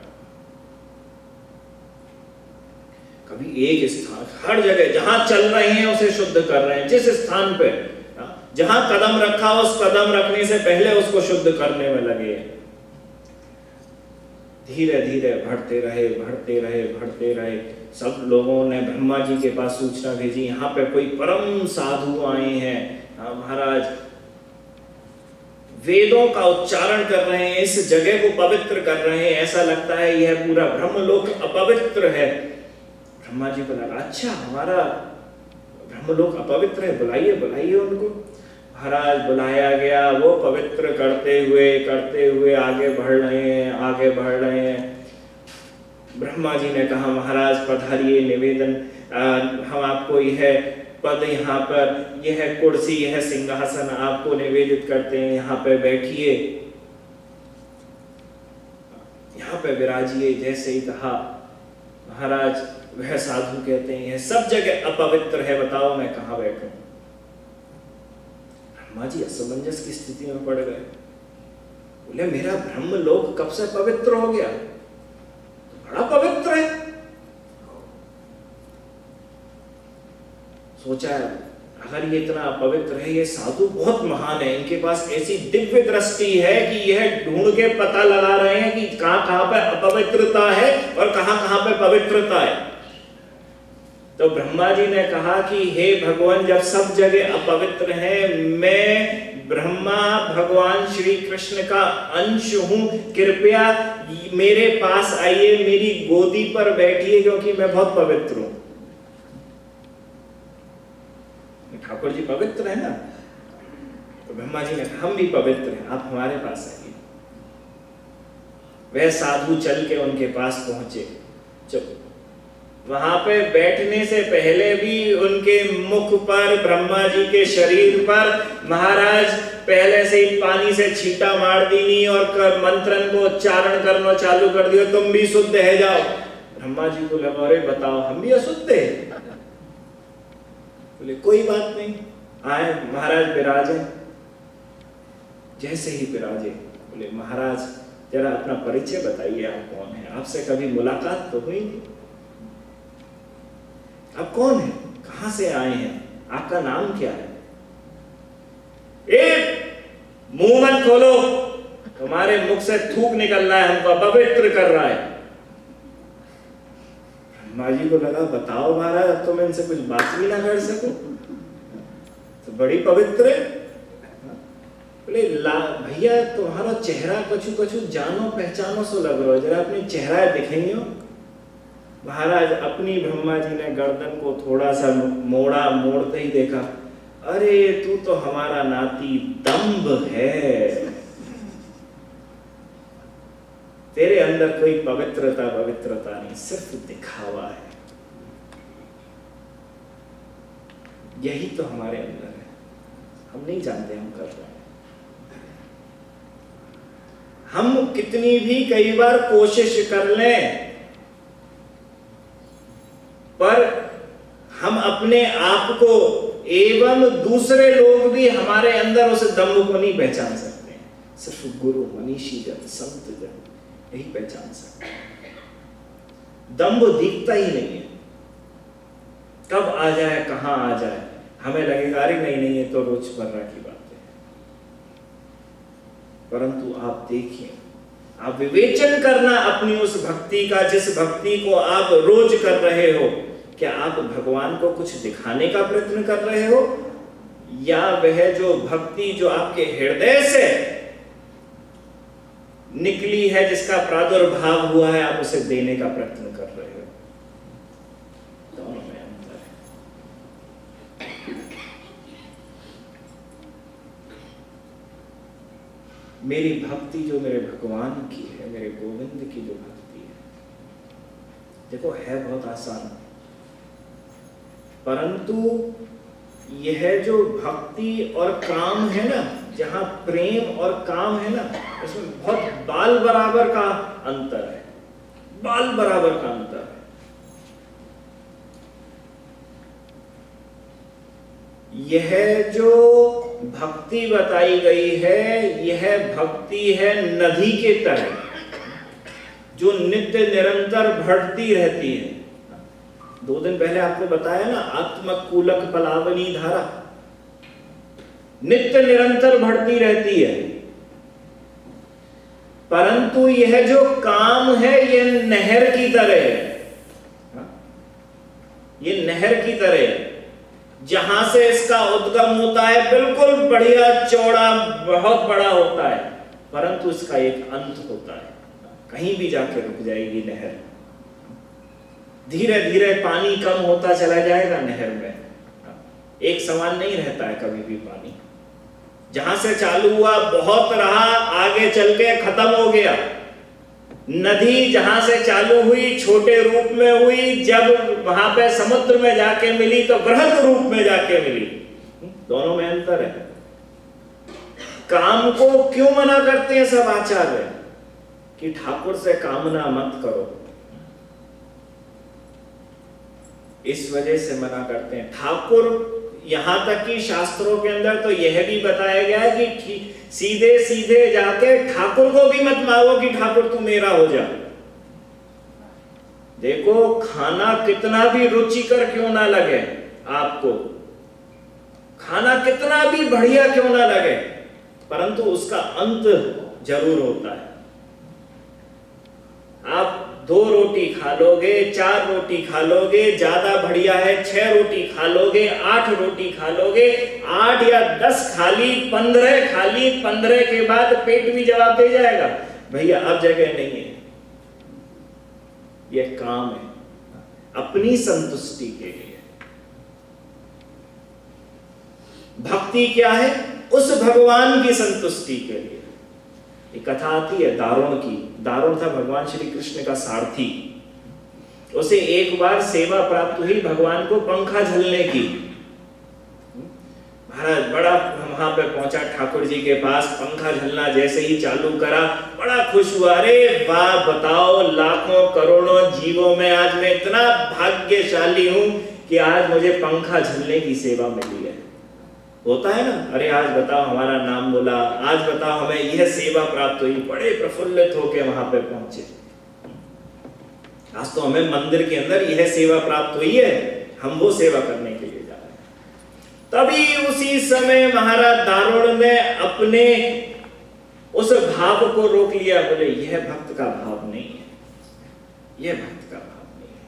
कभी एक स्थान, हर जगह जहां चल रहे हैं उसे शुद्ध कर रहे हैं। जिस स्थान पे जहां कदम रखा उस कदम रखने से पहले उसको शुद्ध करने में लगे। धीरे धीरे बढ़ते रहे, बढ़ते रहे, बढ़ते रहे। सब लोगों ने ब्रह्मा जी के पास सूचना भेजी, यहाँ पे कोई परम साधु आए हैं महाराज, वेदों का उच्चारण कर रहे हैं, इस जगह को पवित्र कर रहे हैं, ऐसा लगता है यह पूरा ब्रह्मलोक अपवित्र है। ब्रह्मा जी को लगा अच्छा हमारा ब्रह्मलोक अपवित्र है, बुलाइए बुलाइए उनको। महाराज बुलाया गया, वो पवित्र करते हुए आगे बढ़ रहे हैं, आगे बढ़ रहे हैं। ब्रह्मा जी ने कहा महाराज पधारिए, निवेदन हम आपको यह पद, यहाँ पर यह कुर्सी, यह सिंहासन आपको निवेदित करते हैं, यहाँ पे बैठिए, यहाँ पे विराजिए। जैसे ही कहा महाराज वह साधु कहते हैं यह सब जगह अपवित्र है, बताओ मैं कहाँ बैठूं। ब्रह्मा जी असमंजस की स्थिति में पड़ गए। बोले मेरा ब्रह्मलोक कब से पवित्र हो गया? बड़ा पवित्र है। सोचा अगर ये इतना अपवित्र है, ये साधु बहुत महान है, इनके पास ऐसी दिव्य दृष्टि है कि यह ढूंढ के पता लगा रहे हैं कि कहां कहां पे अपवित्रता है और कहां कहां पे पवित्रता है। तो ब्रह्मा जी ने कहा कि हे भगवान, जब सब जगह अपवित्र है, मैं ब्रह्मा भगवान श्री कृष्ण का अंश हूं, कृपया मेरे पास आइए, मेरी गोदी पर बैठिए, क्योंकि मैं बहुत पवित्र हूं। ठाकुर जी पवित्र है ना, तो ब्रह्मा जी ने कहा हम भी पवित्र हैं, आप हमारे पास आइए। वह साधु चल के उनके पास पहुंचे। जब वहां पे बैठने से पहले भी उनके मुख पर, ब्रह्मा जी के शरीर पर महाराज पहले से ही पानी से छींटा मार दी और मंत्रन को उच्चारण करना चालू कर दिया, तुम भी शुद्ध है जाओ। ब्रह्मा जी को लगा अरे बताओ हम भी अशुद्ध है। बोले कोई बात नहीं, आए महाराज विराजे। जैसे ही विराजे बोले महाराज जरा अपना परिचय बताइए, आप कौन है? आपसे कभी मुलाकात तो हुई नहीं, आप कौन है, कहां से आए हैं, आपका नाम क्या है? मुंह मत खोलो, तुम्हारे मुख से थूक निकल रहा है, हमको पवित्र कर रहा है। ब्रह्मा जी को लगा बताओ महाराज, अब तो मैं इनसे कुछ बात भी ना कर सकूं, तो बड़ी पवित्र है। बोले भैया तुम्हारा चेहरा कछु कछु जानो पहचानो सो लग रहा है, जरा अपनी चेहरा दिखाइए। महाराज अपनी ब्रह्मा जी ने गर्दन को थोड़ा सा मोड़ा, मोड़ते ही देखा अरे तू तो हमारा नाती दंभ है, तेरे अंदर कोई पवित्रता नहीं, सिर्फ दिखावा है। यही तो हमारे अंदर है, हम नहीं जानते हम कर रहे हैं। हम कितनी भी कई बार कोशिश कर लें, पर हम अपने आप को एवं दूसरे लोग भी हमारे अंदर उस दम्भ को नहीं पहचान सकते हैं। सिर्फ गुरु, मनीषी जन, संत जन यही पहचान सकते हैं। दम्भ दिखता ही नहीं है। कब आ जाए, कहां आ जाए, हमें लगेगा अरे नहीं ये तो रोजमर्रा की बात है। परंतु आप देखिए, आप विवेचन करना अपनी उस भक्ति का, जिस भक्ति को आप रोज कर रहे हो। क्या आप भगवान को कुछ दिखाने का प्रयत्न कर रहे हो, या वह जो भक्ति जो आपके हृदय से निकली है, जिसका प्रादुर्भाव हुआ है, आप उसे देने का प्रयत्न कर रहे हो? दोनों में अंतर है। मेरी भक्ति जो मेरे भगवान की है, मेरे गोविंद की जो भक्ति है, देखो है बहुत आसान, परंतु यह जो भक्ति और काम है ना, जहां प्रेम और काम है ना, इसमें बहुत बाल बराबर का अंतर है, बाल बराबर का अंतर है। यह जो भक्ति बताई गई है, यह भक्ति है नदी के तरह, जो नित्य निरंतर बढ़ती रहती है। 2 दिन पहले आपको बताया ना, आत्मकूलक पलावनी धारा नित्य निरंतर बढ़ती रहती है। परंतु यह जो काम है, यह नहर की तरह है। ये नहर की तरह है, जहां से इसका उद्गम होता है, बिल्कुल बढ़िया चौड़ा बहुत बड़ा होता है, परंतु इसका एक अंत होता है, कहीं भी जाके रुक जाएगी नहर। धीरे धीरे पानी कम होता चला जाएगा नहर में, एक समान नहीं रहता है कभी भी पानी। जहां से चालू हुआ बहुत रहा, आगे चल के खत्म हो गया। नदी जहां से चालू हुई छोटे रूप में हुई, जब वहां पे समुद्र में जाके मिली तो बृहद रूप में जाके मिली। दोनों में अंतर है। काम को क्यों मना करते हैं सब आचार्य, कि ठाकुर से कामना मत करो, इस वजह से मना करते हैं। ठाकुर, यहां तक कि शास्त्रों के अंदर तो यह भी बताया गया है कि सीधे सीधे जाके ठाकुर को भी मत मांगो कि ठाकुर तू मेरा हो जा। देखो, खाना कितना भी रुचिकर क्यों ना लगे आपको, खाना कितना भी बढ़िया क्यों ना लगे, परंतु उसका अंत जरूर होता है। आप 2 रोटी खा लोगे, 4 रोटी खा लोगे, ज्यादा बढ़िया है 6 रोटी खा लोगे, 8 रोटी खा लोगे, 8 या 10 खा ली, 15 खा ली, 15 के बाद पेट भी जवाब दे जाएगा, भैया अब जगह नहीं है। यह काम है अपनी संतुष्टि के लिए। भक्ति क्या है? उस भगवान की संतुष्टि के लिए। एक कथा आती है दारुण की। दारुण था भगवान श्री कृष्ण का सारथी। उसे एक बार सेवा प्राप्त हुई भगवान को पंखा झलने की। महाराज बड़ा वहां पे पहुंचा ठाकुर जी के पास, पंखा झलना जैसे ही चालू करा बड़ा खुश हुआ। अरे वाह, बताओ लाखों करोड़ों जीवों में आज मैं इतना भाग्यशाली हूं कि आज मुझे पंखा झलने की सेवा मिली है। होता है ना, अरे आज बताओ हमारा नाम बोला, आज बताओ हमें यह सेवा प्राप्त हुई, बड़े प्रफुल्लित होके वहां पे पहुंचे। आज तो हमें मंदिर के अंदर यह सेवा प्राप्त हुई है, हम वो सेवा करने के लिए जा रहे हैं। तभी उसी समय महाराज दारुण ने अपने उस भाव को रोक लिया। बोले यह भक्त का भाव नहीं है, यह भक्त का भाव नहीं है।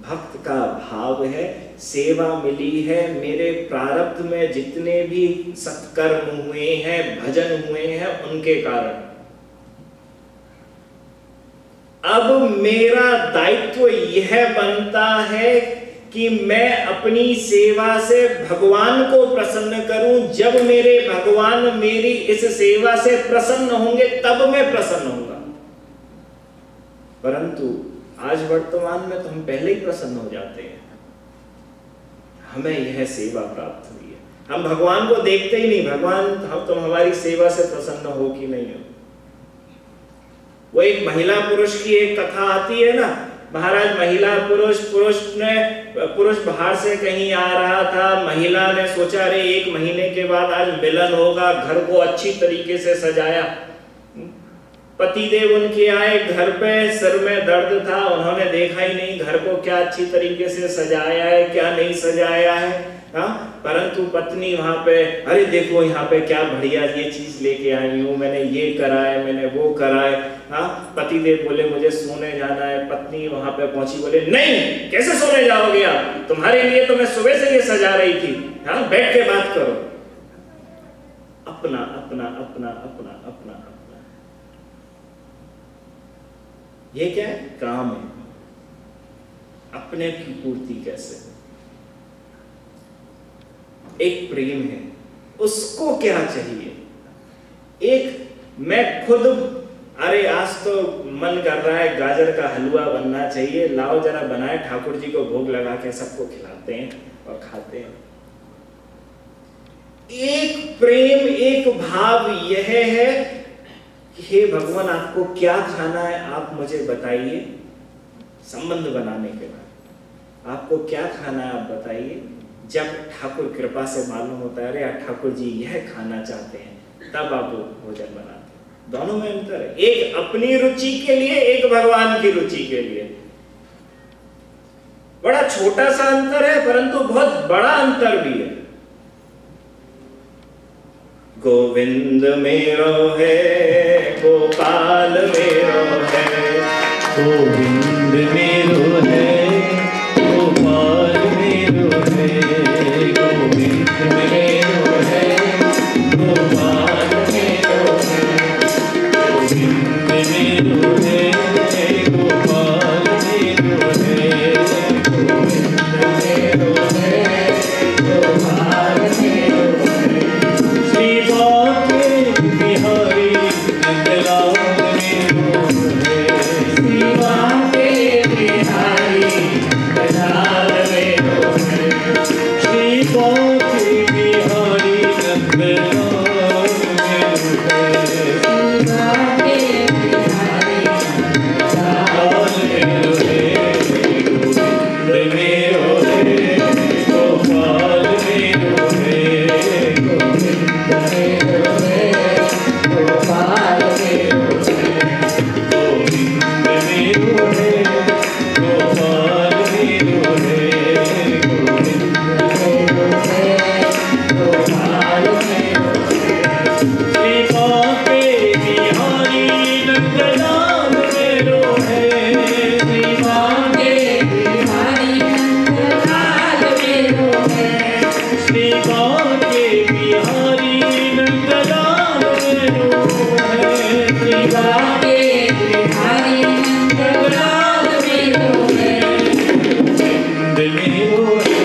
भक्त का भाव है सेवा मिली है, मेरे प्रारब्ध में जितने भी सत्कर्म हुए हैं, भजन हुए हैं, उनके कारण अब मेरा दायित्व यह बनता है कि मैं अपनी सेवा से भगवान को प्रसन्न करूं। जब मेरे भगवान मेरी इस सेवा से प्रसन्न होंगे तब मैं प्रसन्न होऊंगा। परंतु आज वर्तमान में तो हम पहले ही प्रसन्न हो जाते हैं, हमें यह सेवा प्राप्त हुई है, हम भगवान को देखते ही नहीं, भगवान हम तुम हमारी सेवा से प्रसन्न हो कि नहीं हो। वो एक महिला पुरुष की एक कथा आती है ना, महाराज महिला पुरुष बाहर से कहीं आ रहा था, महिला ने सोचा अरे 1 महीने के बाद आज मिलन होगा, घर को अच्छी तरीके से सजाया, पतिदेव उनके आए घर पे, सिर में दर्द था, उन्होंने देखा ही नहीं घर को क्या अच्छी तरीके से सजाया है क्या नहीं सजाया है। हाँ, परंतु पत्नी वहां पे, अरे देखो यहाँ पे क्या बढ़िया ये चीज लेके आई हूँ, मैंने ये करा है, मैंने वो करा है। हाँ, पतिदेव बोले मुझे सोने जाना है। पत्नी वहां पे पहुंची, बोले नहीं, कैसे सोने जाओगे आप, तुम्हारे लिए तो मैं सुबह से ये सजा रही थी। हाँ, बैठ के बात करो। अपना अपना अपना अपना अपना अपना, ये क्या है? काम है। अपने की पूर्ति कैसे? एक प्रेम है, उसको क्या चाहिए? एक मैं खुद, अरे आज तो मन कर रहा है गाजर का हलवा बनना चाहिए, लाओ जरा बनाए, ठाकुर जी को भोग लगा के सबको खिलाते हैं और खाते हैं। एक प्रेम, एक भाव यह है कि हे भगवान आपको क्या खाना है आप मुझे बताइए। संबंध बनाने के बाद आपको क्या खाना है आप बताइए। जब ठाकुर कृपा से मालूम होता है, अरे ठाकुर जी यह खाना चाहते हैं, तब आप भोजन बनाते हैं। दोनों में अंतर है, एक अपनी रुचि के लिए, एक भगवान की रुचि के लिए। बड़ा छोटा सा अंतर है परंतु बहुत बड़ा अंतर भी है। गोविंद मेरो है, गोपाल मेरो है, गोविंद मेरो है, गोपाल मेरो है, गोविंद मेरो है, गोपाल मेरो है, गोविंद मेरो है, गोपाल मेरो है, गोविंद मेरो है, गोपाल मेरो है। श्री बाके बिहारी नंदलाल मेरो है, श्री बाके बिहारी नंदलाल मेरो है, श्री बाके बिहारी नंदलाल मेरो है, श्री बाके बिहारी नंदलाल मेरो है, गोविंद मेरो है, गोपाल मेरो है, गोविंद मेरो है, गोपाल मेरो है, गोविंद मेरो है, गोपाल मेरो है, गोविंद मेरो है, गोपाल मेरो है। श्री बाके बिहारी नंदलाल मेरो है, श्री बाके बिहारी नंदलाल मेरो है, श्री बाके बिहारी नंदलाल मेरो है, श्री बाके बिहारी नंदलाल मेरो है, गोविंद मेरो है,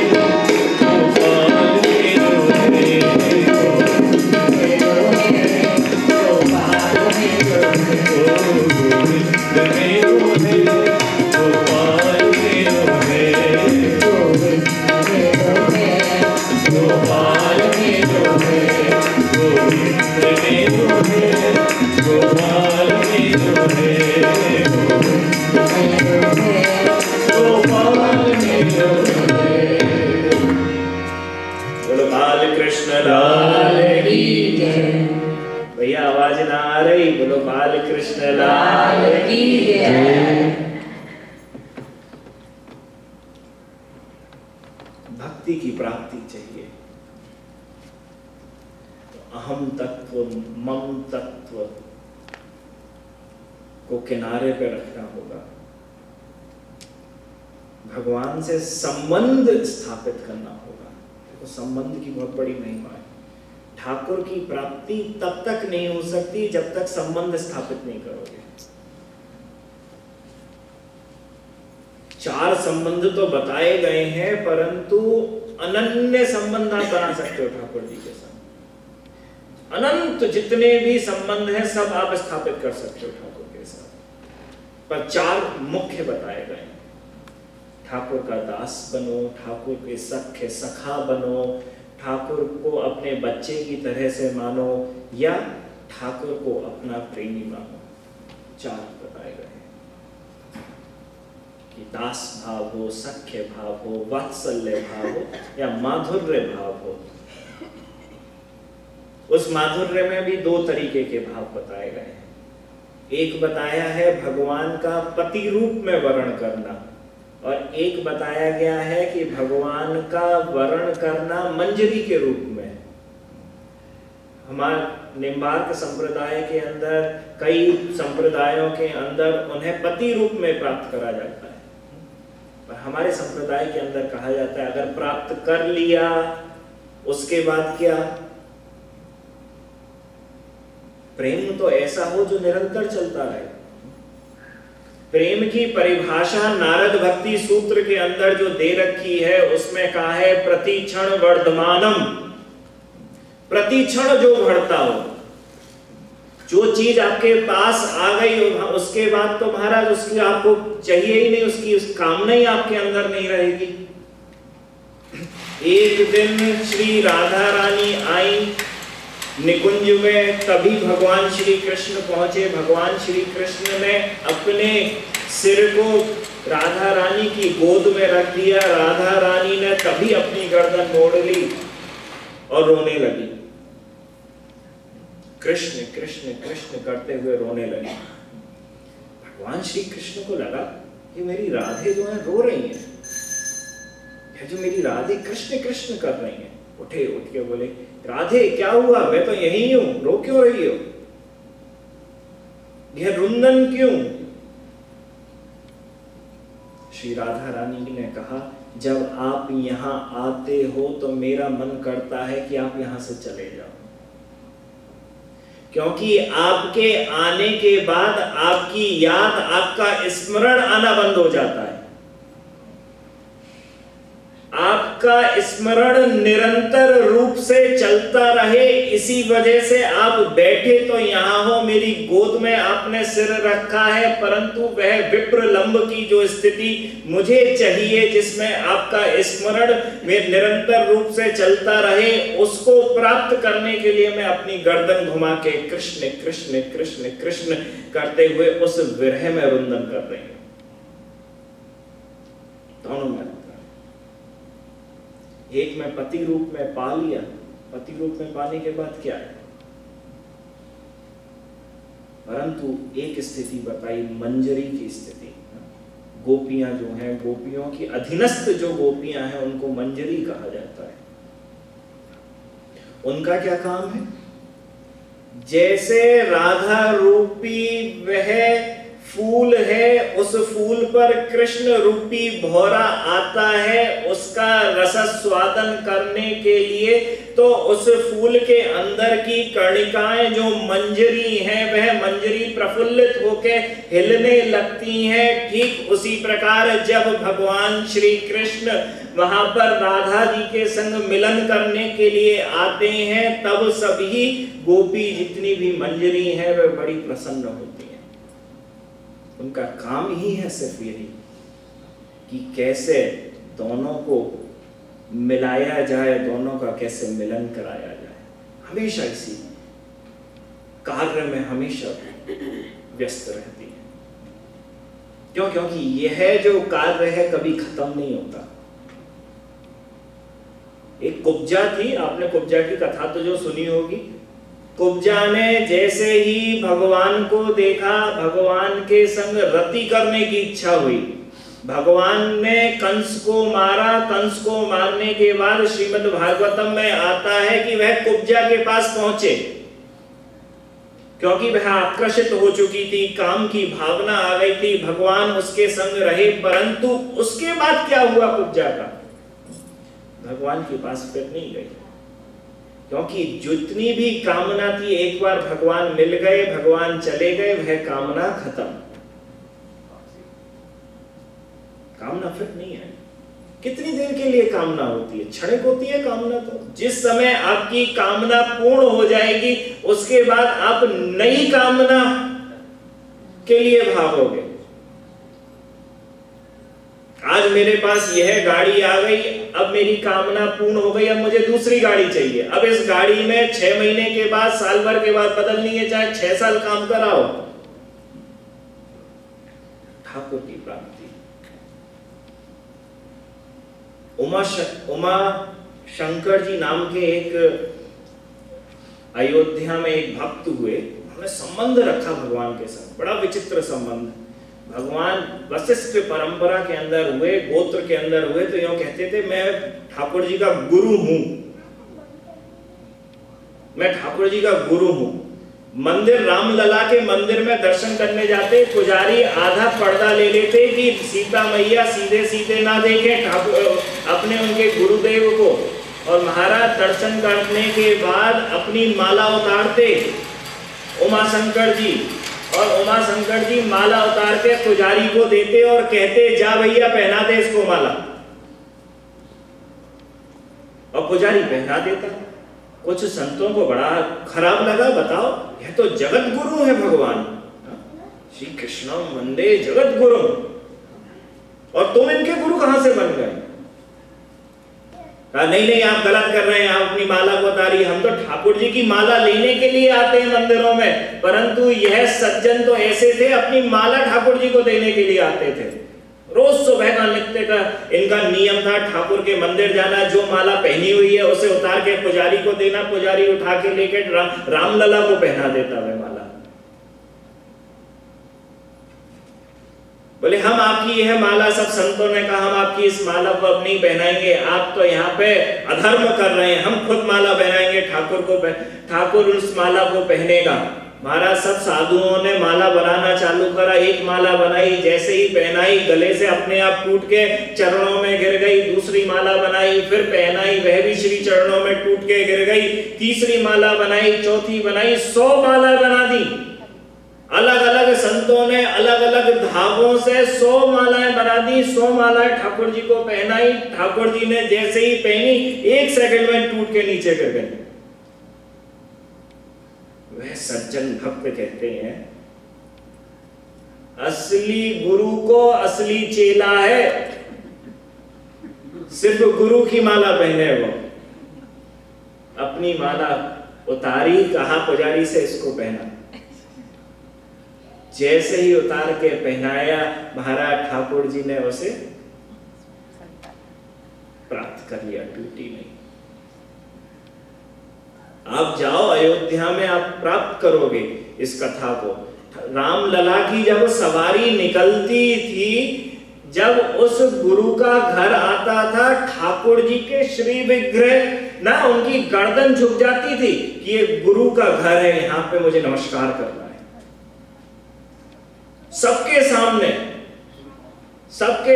गोपाल मेरो है, गोविंद मेरो है, गोपाल मेरो है, गोविंद मेरो है, गोपाल मेरो है, गोविंद मेरो है, गोपाल मेरो है, गोविंद मेरो है, गोपाल मेरो है, गोविंद मेरो है, गोपाल मेरो है। बोलो बाल कृष्ण लाल की जय। भैया आवाज ना आ रही, बोलो बाल कृष्ण लाल की जय। भक्ति की प्राप्ति चाहिए तो अहम तत्व, मम तत्व को किनारे पे रखना होगा। भगवान से संबंध स्थापित करना होगा। देखो संबंध की बहुत बड़ी महिमा है। ठाकुर की प्राप्ति तब तक नहीं हो सकती जब तक संबंध स्थापित नहीं करोगे। चार संबंध तो बताए गए हैं परंतु अनन्य संबंध आप बना सकते हो ठाकुर जी के साथ। अनंत जितने भी संबंध हैं सब आप स्थापित कर सकते हो ठाकुर के साथ, पर चार मुख्य बताए गए हैं। ठाकुर का दास बनो, ठाकुर के सख्य सखा बनो, ठाकुर को अपने बच्चे की तरह से मानो या ठाकुर को अपना प्रेमी मानो। चार बताए गए हैं कि दास भाव हो, सख्य भाव हो, वात्सल्य भाव हो या माधुर्य भाव हो। उस माधुर्य में भी दो तरीके के भाव बताए गए हैं। एक बताया है भगवान का पति रूप में वर्ण करना, और एक बताया गया है कि भगवान का वर्ण करना मंजरी के रूप में। हमारे निम्बार्क संप्रदाय के अंदर, कई संप्रदायों के अंदर उन्हें पति रूप में प्राप्त करा जाता है, पर हमारे संप्रदाय के अंदर कहा जाता है अगर प्राप्त कर लिया उसके बाद क्या? प्रेम तो ऐसा हो जो निरंतर चलता रहे। प्रेम की परिभाषा नारद भक्ति सूत्र के अंदर जो दे रखी है उसमें कहा है प्रतिक्षण वर्धमानम, प्रतिक्षण जो बढ़ता हो, जो चीज आपके पास आ गई हो उसके बाद तो महाराज उसकी आपको चाहिए ही नहीं, उसकी उस कामना ही आपके अंदर नहीं रहेगी। एक दिन श्री राधा रानी आई निकुंज में, तभी भगवान श्री कृष्ण पहुंचे। भगवान श्री कृष्ण ने अपने सिर को राधा रानी की गोद में रख दिया। राधा रानी ने तभी अपनी गर्दन मोड़ ली और रोने लगी। कृष्ण कृष्ण कृष्ण करते हुए रोने लगी। भगवान श्री कृष्ण को लगा कि मेरी राधे जो है रो रही हैं, जो मेरी राधे कृष्ण कृष्ण कर रही हैं। उठे, उठ के बोले राधे क्या हुआ, मैं तो यही हूं, रो क्यों रही हो, यह रुंदन क्यों? श्री राधा रानी ने कहा जब आप यहां आते हो तो मेरा मन करता है कि आप यहां से चले जाओ, क्योंकि आपके आने के बाद आपकी याद, आपका स्मरण आना बंद हो जाता है। आपका स्मरण निरंतर रूप से चलता रहे, इसी वजह से आप बैठे तो यहां हो, मेरी गोद में आपने सिर रखा है, परंतु वह विप्रलंब की जो स्थिति मुझे चाहिए जिसमें आपका स्मरण में निरंतर रूप से चलता रहे, उसको प्राप्त करने के लिए मैं अपनी गर्दन घुमा के कृष्ण कृष्ण कृष्ण कृष्ण करते हुए उस विरह में रुंदन कर रही हूं। दोनों में एक में पति रूप में पा लिया, पति रूप में पाने के बाद क्या है, परंतु एक स्थिति बताई मंजरी की स्थिति। गोपियां जो हैं, गोपियों की अधीनस्थ जो गोपियां हैं उनको मंजरी कहा जाता है। उनका क्या काम है? जैसे राधा रूपी वह फूल है, उस फूल पर कृष्ण रूपी भौरा आता है उसका रस स्वादन करने के लिए, तो उस फूल के अंदर की कर्णिकाएं जो मंजरी हैं वह मंजरी प्रफुल्लित होकर हिलने लगती हैं। ठीक उसी प्रकार जब भगवान श्री कृष्ण वहां पर राधा जी के संग मिलन करने के लिए आते हैं, तब सभी गोपी जितनी भी मंजरी हैं वह बड़ी प्रसन्न होती हैं। उनका काम ही है सिर्फ यही कि कैसे दोनों को मिलाया जाए, दोनों का कैसे मिलन कराया जाए। हमेशा इसी कार्य में हमेशा व्यस्त रहती है। क्यों? क्योंकि यह जो कार्य है कभी खत्म नहीं होता। एक कुब्जा थी, आपने कुब्जा की कथा तो जो सुनी होगी। कुब्जा ने जैसे ही भगवान को देखा, भगवान के संग रति करने की इच्छा हुई। भगवान ने कंस को मारा। कंस को मारने के बाद श्रीमद् भागवतम में आता है कि वह कुब्जा के पास पहुंचे, क्योंकि वह आकर्षित हो चुकी थी, काम की भावना आ गई थी। भगवान उसके संग रहे, परंतु उसके बाद क्या हुआ कुब्जा का? भगवान के पास फिर नहीं गई, क्योंकि जितनी भी कामना थी एक बार भगवान मिल गए, भगवान चले गए, वह कामना खत्म। कामना फिर नहीं है। कितनी देर के लिए कामना होती है? क्षणिक होती है कामना। तो जिस समय आपकी कामना पूर्ण हो जाएगी उसके बाद आप नई कामना के लिए भागोगे। आज मेरे पास यह गाड़ी आ गई, अब मेरी कामना पूर्ण हो गई, अब मुझे दूसरी गाड़ी चाहिए। अब इस गाड़ी में 6 महीने के बाद, साल भर के बाद बदलनी है, चाहे 6 साल काम कराओ। ठाकुर की प्राप्ति। उमा शंकर जी नाम के एक अयोध्या में एक भक्त हुए, हमने संबंध रखा भगवान के साथ, बड़ा विचित्र संबंध। भगवान वशिष्ठ परंपरा के अंदर हुए, गोत्र के अंदर हुए, तो यूं कहते थे मैं ठाकुर जी का गुरु हूं, मैं ठाकुर जी का गुरु हूं। मंदिर रामलला के मंदिर में दर्शन करने जाते, पुजारी आधा पर्दा ले लेते कि सीता मैया सीधे सीधे ना देखे ठाकुर अपने उनके गुरुदेव को, और महाराज दर्शन करने के बाद अपनी माला उतारते उमा शंकर जी, और उमा शंकर जी माला उतार के पुजारी को देते और कहते जा भैया पहना दे इसको माला, और पुजारी पहना देता। कुछ संतों को बड़ा खराब लगा, बताओ यह तो जगत गुरु है भगवान, श्री कृष्ण वंदे जगत गुरु, और तुम इनके गुरु कहां से बन गए? नहीं नहीं आप गलत कर रहे हैं, आप अपनी माला को उतारिए, हम तो ठाकुर जी की माला लेने के लिए आते हैं मंदिरों में, परंतु यह सज्जन तो ऐसे थे अपनी माला ठाकुर जी को देने के लिए आते थे। रोज सुबह का नित्य का इनका नियम था ठाकुर के मंदिर जाना, जो माला पहनी हुई है उसे उतार के पुजारी को देना, पुजारी उठा के लेके रामलला को पहना देता वह माला। बोले हम आपकी यह माला, सब संतों ने कहा हम आपकी इस माला को अब नहीं पहनाएंगे, आप तो यहाँ पे अधर्म कर रहे हैं, हम खुद माला पहनाएंगे ठाकुर को, ठाकुर उस माला को पहनेगा। महाराज सब साधुओं ने माला बनाना चालू करा, एक माला बनाई, जैसे ही पहनाई गले से अपने आप टूट के चरणों में गिर गई, दूसरी माला बनाई फिर पहनाई, वह भी श्री चरणों में टूट के गिर गई, तीसरी माला बनाई, चौथी बनाई, 100 माला बना दी। अलग अलग संतों ने अलग अलग धागों से 100 मालाएं बना दी, 100 मालाएं ठाकुर जी को पहनाई। ठाकुर जी ने जैसे ही पहनी 1 सेकंड में टूट के नीचे गिर गई। वह सज्जन भक्त कहते हैं असली गुरु को असली चेला है, सिर्फ गुरु की माला पहने वो, अपनी माला उतारी, कहा पुजारी से इसको पहना, जैसे ही उतार के पहनाया महाराज ठाकुर जी ने उसे प्राप्त कर लिया, टूटी नहीं। आप जाओ अयोध्या में आप प्राप्त करोगे इस कथा को। रामलला की जब सवारी निकलती थी, जब उस गुरु का घर आता था, ठाकुर जी के श्री विग्रह ना उनकी गर्दन झुक जाती थी कि ये गुरु का घर है, यहां पे मुझे नमस्कार करना है। सबके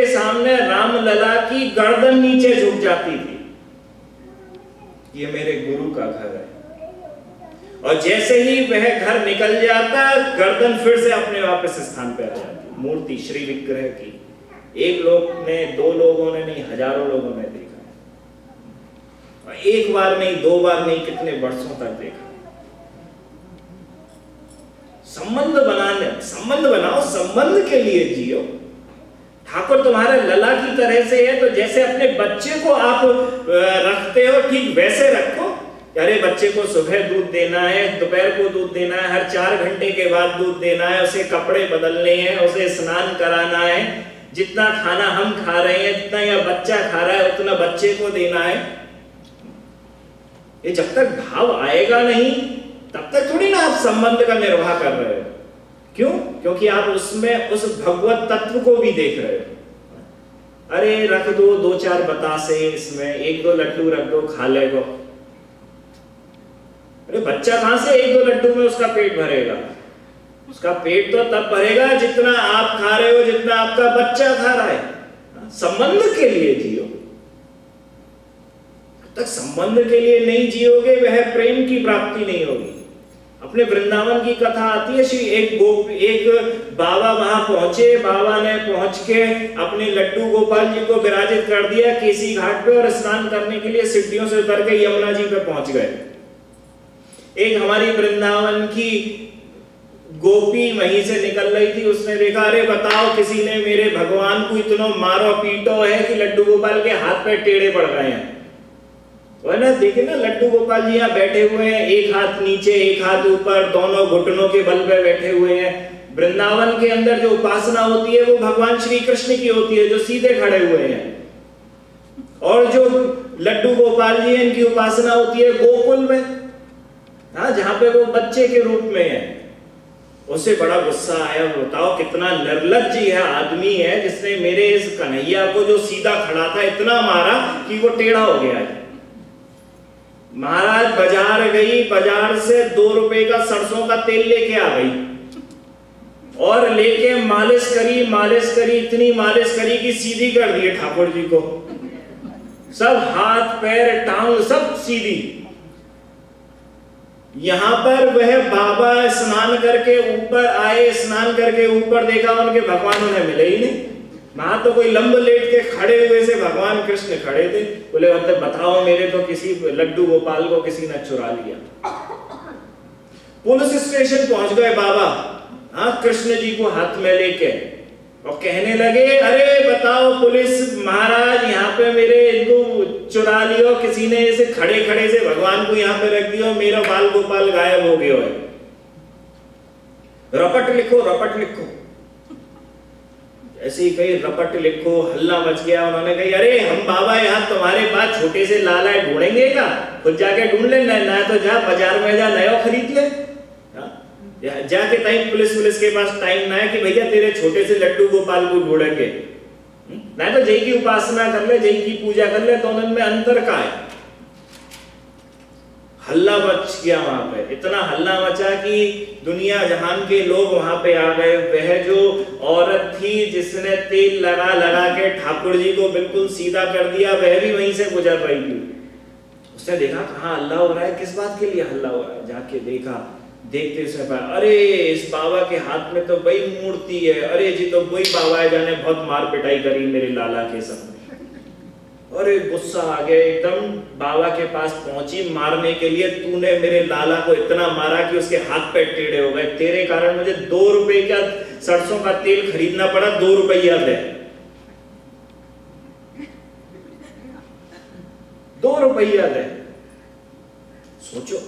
सामने रामलला की गर्दन नीचे झुक जाती थी, ये मेरे गुरु का घर है। और जैसे ही वह घर निकल जाता, गर्दन फिर से अपने वापस स्थान पे आ जाती। मूर्ति श्री विग्रह की एक लोग ने, 2 लोगों ने नहीं, हजारों लोगों ने देखा, और एक बार नहीं, 2 बार नहीं, कितने वर्षों तक देखा। संबंध बनाओ, संबंध के लिए जियो। ठाकुर तुम्हारे लला की तरह से है, तो जैसे अपने बच्चे को आप रखते हो ठीक वैसे रखो। अरे बच्चे को सुबह दूध देना है, दोपहर को दूध देना है, हर 4 घंटे के बाद दूध देना है, उसे कपड़े बदलने हैं, उसे स्नान कराना है, जितना खाना हम खा रहे हैं, जितना यह बच्चा खा रहा है उतना बच्चे को देना है। ये जब तक भाव आएगा नहीं तब तक थोड़ी ना आप संबंध का निर्वाह कर रहे हो। क्यों? क्योंकि आप उसमें उस भगवत तत्व को भी देख रहे हो। अरे रख दो 2-4 बतासे, इसमें 1-2 लड्डू रख दो, खा लेगा। अरे बच्चा कहां से 1-2 लड्डू में उसका पेट भरेगा? उसका पेट तो तब भरेगा जितना आप खा रहे हो, जितना आपका बच्चा खा रहा है। संबंध के लिए जियो। जब तक संबंध के लिए नहीं जियोगे, वह प्रेम की प्राप्ति नहीं होगी। अपने वृंदावन की कथा आती है, एक बाबा वहां पहुंचे, बाबा ने पहुंच के अपने लड्डू गोपाल जी को विराजित कर दिया केसी घाट पे, और स्नान करने के लिए सीढ़ियों से उतर के यमुना जी पे पहुंच गए। एक हमारी वृंदावन की गोपी वहीं से निकल रही थी, उसने देखा, अरे बताओ किसी ने मेरे भगवान को इतना मारो पीटो है कि लड्डू गोपाल के हाथ पे टेढ़े पड़ गए हैं। वह ना देखे ना, लड्डू गोपाल जी यहाँ बैठे हुए हैं, एक हाथ नीचे एक हाथ ऊपर, दोनों घुटनों के बल पे बैठे हुए हैं। वृंदावन के अंदर जो उपासना होती है वो भगवान श्री कृष्ण की होती है, जो सीधे खड़े हुए हैं। और जो लड्डू गोपाल जी है, इनकी उपासना होती है गोकुल में, हाँ, जहां पे वो बच्चे के रूप में है। उसे बड़ा गुस्सा आया, बताओ कितना निर्लज्ज है आदमी है जिसने मेरे इस कन्हैया को जो सीधा खड़ा था इतना मारा कि वो टेढ़ा हो गया है। महाराज बाजार गई, बाजार से 2 रुपए का सरसों का तेल लेके आ गई और लेके मालिश करी, इतनी मालिश करी कि सीधी कर दिए ठाकुर जी को, सब हाथ पैर टांग सब सीधी। यहां पर वह बाबा स्नान करके ऊपर आए, स्नान करके ऊपर देखा उनके भगवान उन्हें मिले ही नहीं। वहां तो कोई लंब लेट के खड़े हुए से भगवान कृष्ण खड़े थे। बोले बताओ मेरे तो किसी लड्डू गोपाल को किसी ने चुरा लिया। पुलिस स्टेशन पहुंच गए बाबा, हाँ, कृष्ण जी को हाथ में लेके, और कहने लगे अरे बताओ पुलिस महाराज, यहाँ पे मेरे इनको चुरा लियो किसी ने, ऐसे खड़े खड़े से भगवान को यहाँ पे रख दियो, मेरा बाल गोपाल गायब हो गया है, रपट लिखो, रपट लिखो। ऐसे ही कहीं रपट लिखो, हल्ला मच गया। उन्होंने कही अरे हम बाबा यहाँ तुम्हारे पास छोटे से लाला ढूंढेंगे का, खुद जाके ढूंढ ले, ना तो जा बाजार में जा नया खरीद ले, जाके टाइम पुलिस के पास टाइम ना है कि भैया तेरे छोटे से लड्डू गोपाल को ढूंढेंगे, ना तो जय की उपासना कर ले, जय की पूजा कर ले, दोनों में अंतर का है। हल्ला मच गया वहां पे, इतना हल्ला मचा कि दुनिया जहान के लोग वहां पे आ गए। वह जो औरत थी जिसने तेल लगा लगा के ठाकुर जी को बिल्कुल सीधा कर दिया, वह भी वहीं से गुजर रही थी। उसने देखा कहाँ हल्ला हो रहा है, किस बात के लिए हल्ला हो रहा है, जाके देखा, देखते उसने पाया अरे इस बाबा के हाथ में तो वही मूर्ति है, अरे जी तो वही बाबा है जाने बहुत मार पिटाई करी मेरे लाला के सामने। अरे गुस्सा आ गया एकदम, बाबा के पास पहुंची मारने के लिए, तूने मेरे लाला को इतना मारा कि उसके हाथ पैर टेढ़े हो गए, तेरे कारण मुझे 2 रुपए का सरसों का तेल खरीदना पड़ा, 2 रुपया दे, 2 रुपया दे। सोचो,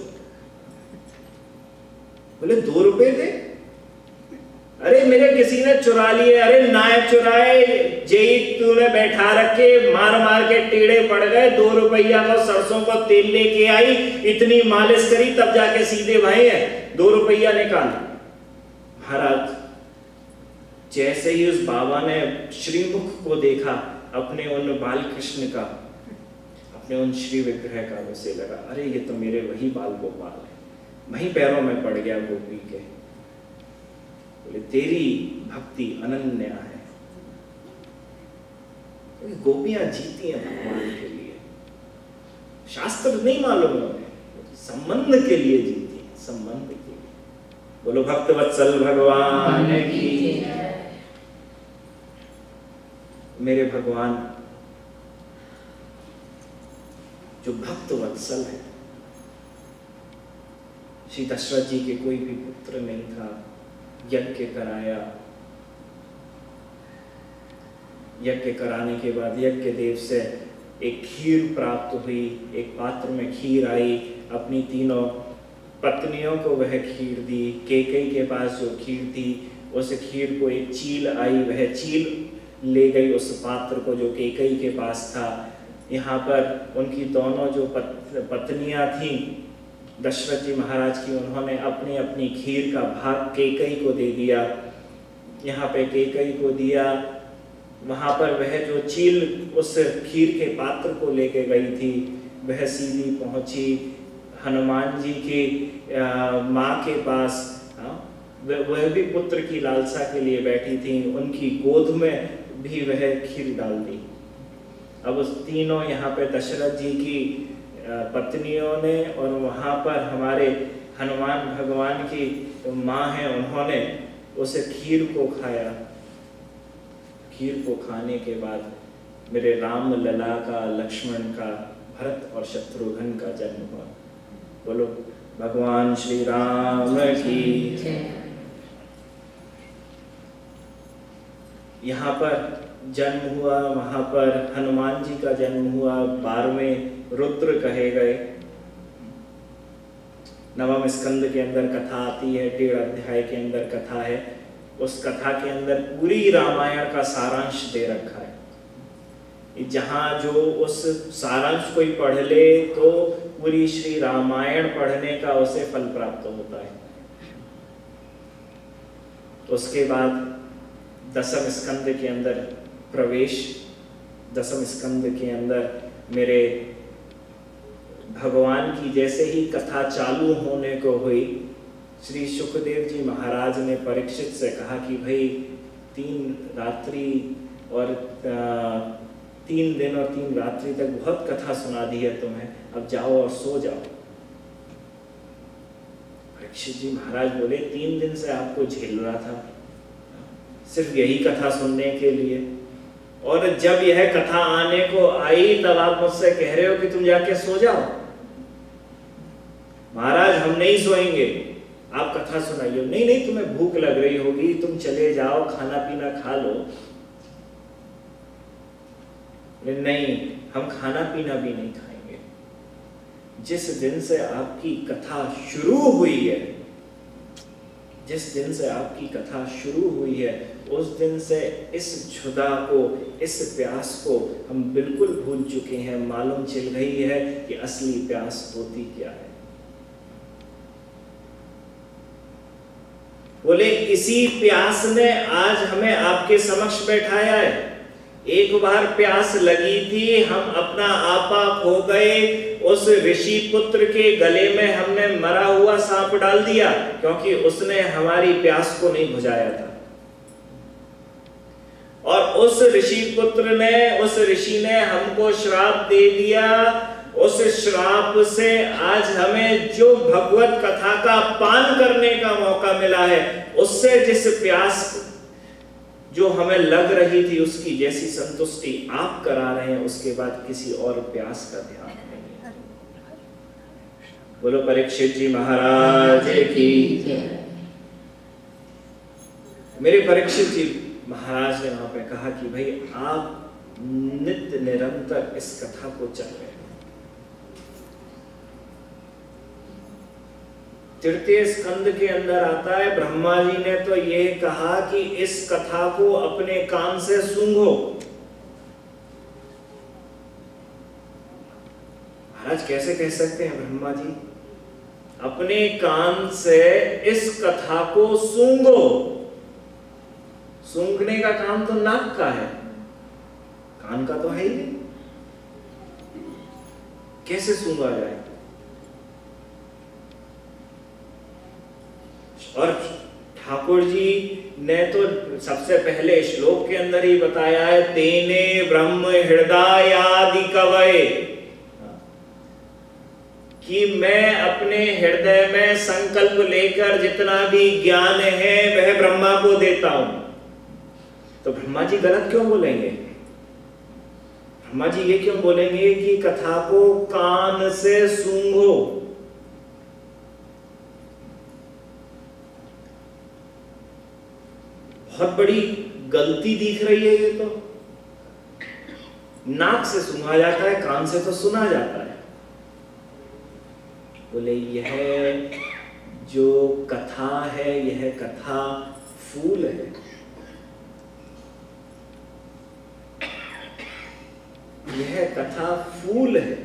बोले 2 रुपए दे, अरे मेरे किसी ने चुरा लिए, अरे नायब चुराए, जेई तूने बैठा रखे, मार मार के टेढ़े पड़ गए, 2 रुपया का सरसों का तेल लेके आई, इतनी मालिश करी तब जाके सीधे भाई है, 2 रुपया निकाल। महाराज जैसे ही उस बाबा ने श्रीमुख को देखा, अपने उन बाल कृष्ण का, अपने उन श्री विग्रह का, उसे लगा अरे ये तो मेरे वही बाल गोपाल है, वहीं पैरों में पड़ गया गोपी के। बोले तेरी भक्ति अनन्य है। गोपियां जीती हैं भगवान के लिए, शास्त्र नहीं मालूम है, संबंध के लिए जीती हैं, संबंध के लिए। बोलो भक्त वत्सल भगवान की। मेरे भगवान जो भक्त वत्सल है, श्री दशरथ जी के कोई भी पुत्र नहीं था, यज्ञ कराया, यज्ञ कराने के बाद यज्ञ देव से एक खीर प्राप्त हुई, एक पात्र में खीर आई, अपनी 3 पत्नियों को वह खीर दी। कैकेयी के पास जो खीर थी उस खीर को एक चील आई, वह चील ले गई उस पात्र को जो कैकेयी के पास था। यहाँ पर उनकी दोनों जो पत्नियां थीं दशरथ जी महाराज की, उन्होंने अपनी अपनी खीर का भाग कैकेयी को दे दिया। यहाँ पे कैकेयी को दिया, वहाँ पर वह जो चील उस खीर के पात्र को लेके गई थी, वह सीधी पहुँची हनुमान जी की माँ के पास। वह भी पुत्र की लालसा के लिए बैठी थी, उनकी गोद में भी वह खीर डाल दी। अब उस तीनों यहाँ पे दशरथ जी की पत्नियों ने और वहाँ पर हमारे हनुमान भगवान की माँ हैं, उन्होंने उस खीर को खाया। खीर को खाने के बाद मेरे राम लला का, लक्ष्मण का, भरत और शत्रुघ्न का जन्म हुआ। बोलो भगवान श्री राम की। यहाँ पर जन्म हुआ, वहाँ पर हनुमान जी का जन्म हुआ, 12वें रुद्र कहे गए। 9वें स्कंद के अंदर कथा आती है, 1.5 अध्याय के अंदर कथा है। उस कथा के अंदर पूरी रामायण का सारांश दे रखा है। जहाँ जो उस सारांश कोई पढ़ ले तो पूरी श्री रामायण पढ़ने का उसे फल प्राप्त होता है। उसके बाद दसम स्कंद के अंदर प्रवेश, दसम स्कंद के अंदर मेरे भगवान की जैसे ही कथा चालू होने को हुई, श्री सुखदेव जी महाराज ने परीक्षित से कहा कि भाई 3 रात्रि और 3 दिन और 3 रात्रि तक बहुत कथा सुना दी है तुम्हें, अब जाओ और सो जाओ। परीक्षित जी महाराज बोले 3 दिन से आपको झेल रहा था सिर्फ यही कथा सुनने के लिए, और जब यह कथा आने को आई तब आप मुझसे कह रहे हो कि तुम जाके सो जाओ। महाराज हम नहीं सोएंगे, आप कथा सुनाइए। नहीं नहीं, तुम्हें भूख लग रही होगी, तुम चले जाओ खाना पीना खा लो। नहीं, हम खाना पीना भी नहीं खाएंगे। जिस दिन से आपकी कथा शुरू हुई है, जिस दिन से आपकी कथा शुरू हुई है, उस दिन से इस क्षुधा को, इस प्यास को हम बिल्कुल भूल चुके हैं। मालूम चल गई है कि असली प्यास होती क्या है। बोले इसी प्यास ने आज हमें आपके समक्ष बैठाया है। एक बार प्यास लगी थी, हम अपना आपा खो गए, उस ऋषि पुत्र के गले में हमने मरा हुआ सांप डाल दिया, क्योंकि उसने हमारी प्यास को नहीं बुझाया था। और उस ऋषि पुत्र ने, उस ऋषि ने हमको श्राप दे दिया। उस श्राप से आज हमें जो भगवत कथा का पान करने का मौका मिला है, उससे जिस प्यास जो हमें लग रही थी उसकी जैसी संतुष्टि आप करा रहे हैं, उसके बाद किसी और प्यास का ध्यान नहीं है। बोलो परीक्षित जी महाराज की। मेरे परीक्षित जी महाराज ने वहां पे कहा कि भाई आप नित्य निरंतर इस कथा को चल रहे हैं। तृतीय स्कंद के अंदर आता है, ब्रह्मा जी ने तो यह कहा कि इस कथा को अपने कान से सूंघो। महाराज कैसे कह सकते हैं ब्रह्मा जी? अपने कान से इस कथा को सूंघो। सूंघने का काम तो नाक का है, कान का तो है ही नहीं। कैसे सूंघा जाए? और ठाकुर जी ने तो सबसे पहले श्लोक के अंदर ही बताया है, तेने ब्रह्म हृदयादि कवये, कि मैं अपने हृदय में संकल्प लेकर जितना भी ज्ञान है वह ब्रह्मा को देता हूं। तो ब्रह्मा जी गलत क्यों बोलेंगे? ब्रह्मा जी ये क्यों बोलेंगे कि कथा को कान से सूंघो? बहुत बड़ी गलती दिख रही है ये तो। नाक से सूंघा जाता है, कान से तो सुना जाता है। बोले यह जो कथा है, यह कथा फूल है। यह कथा फूल है।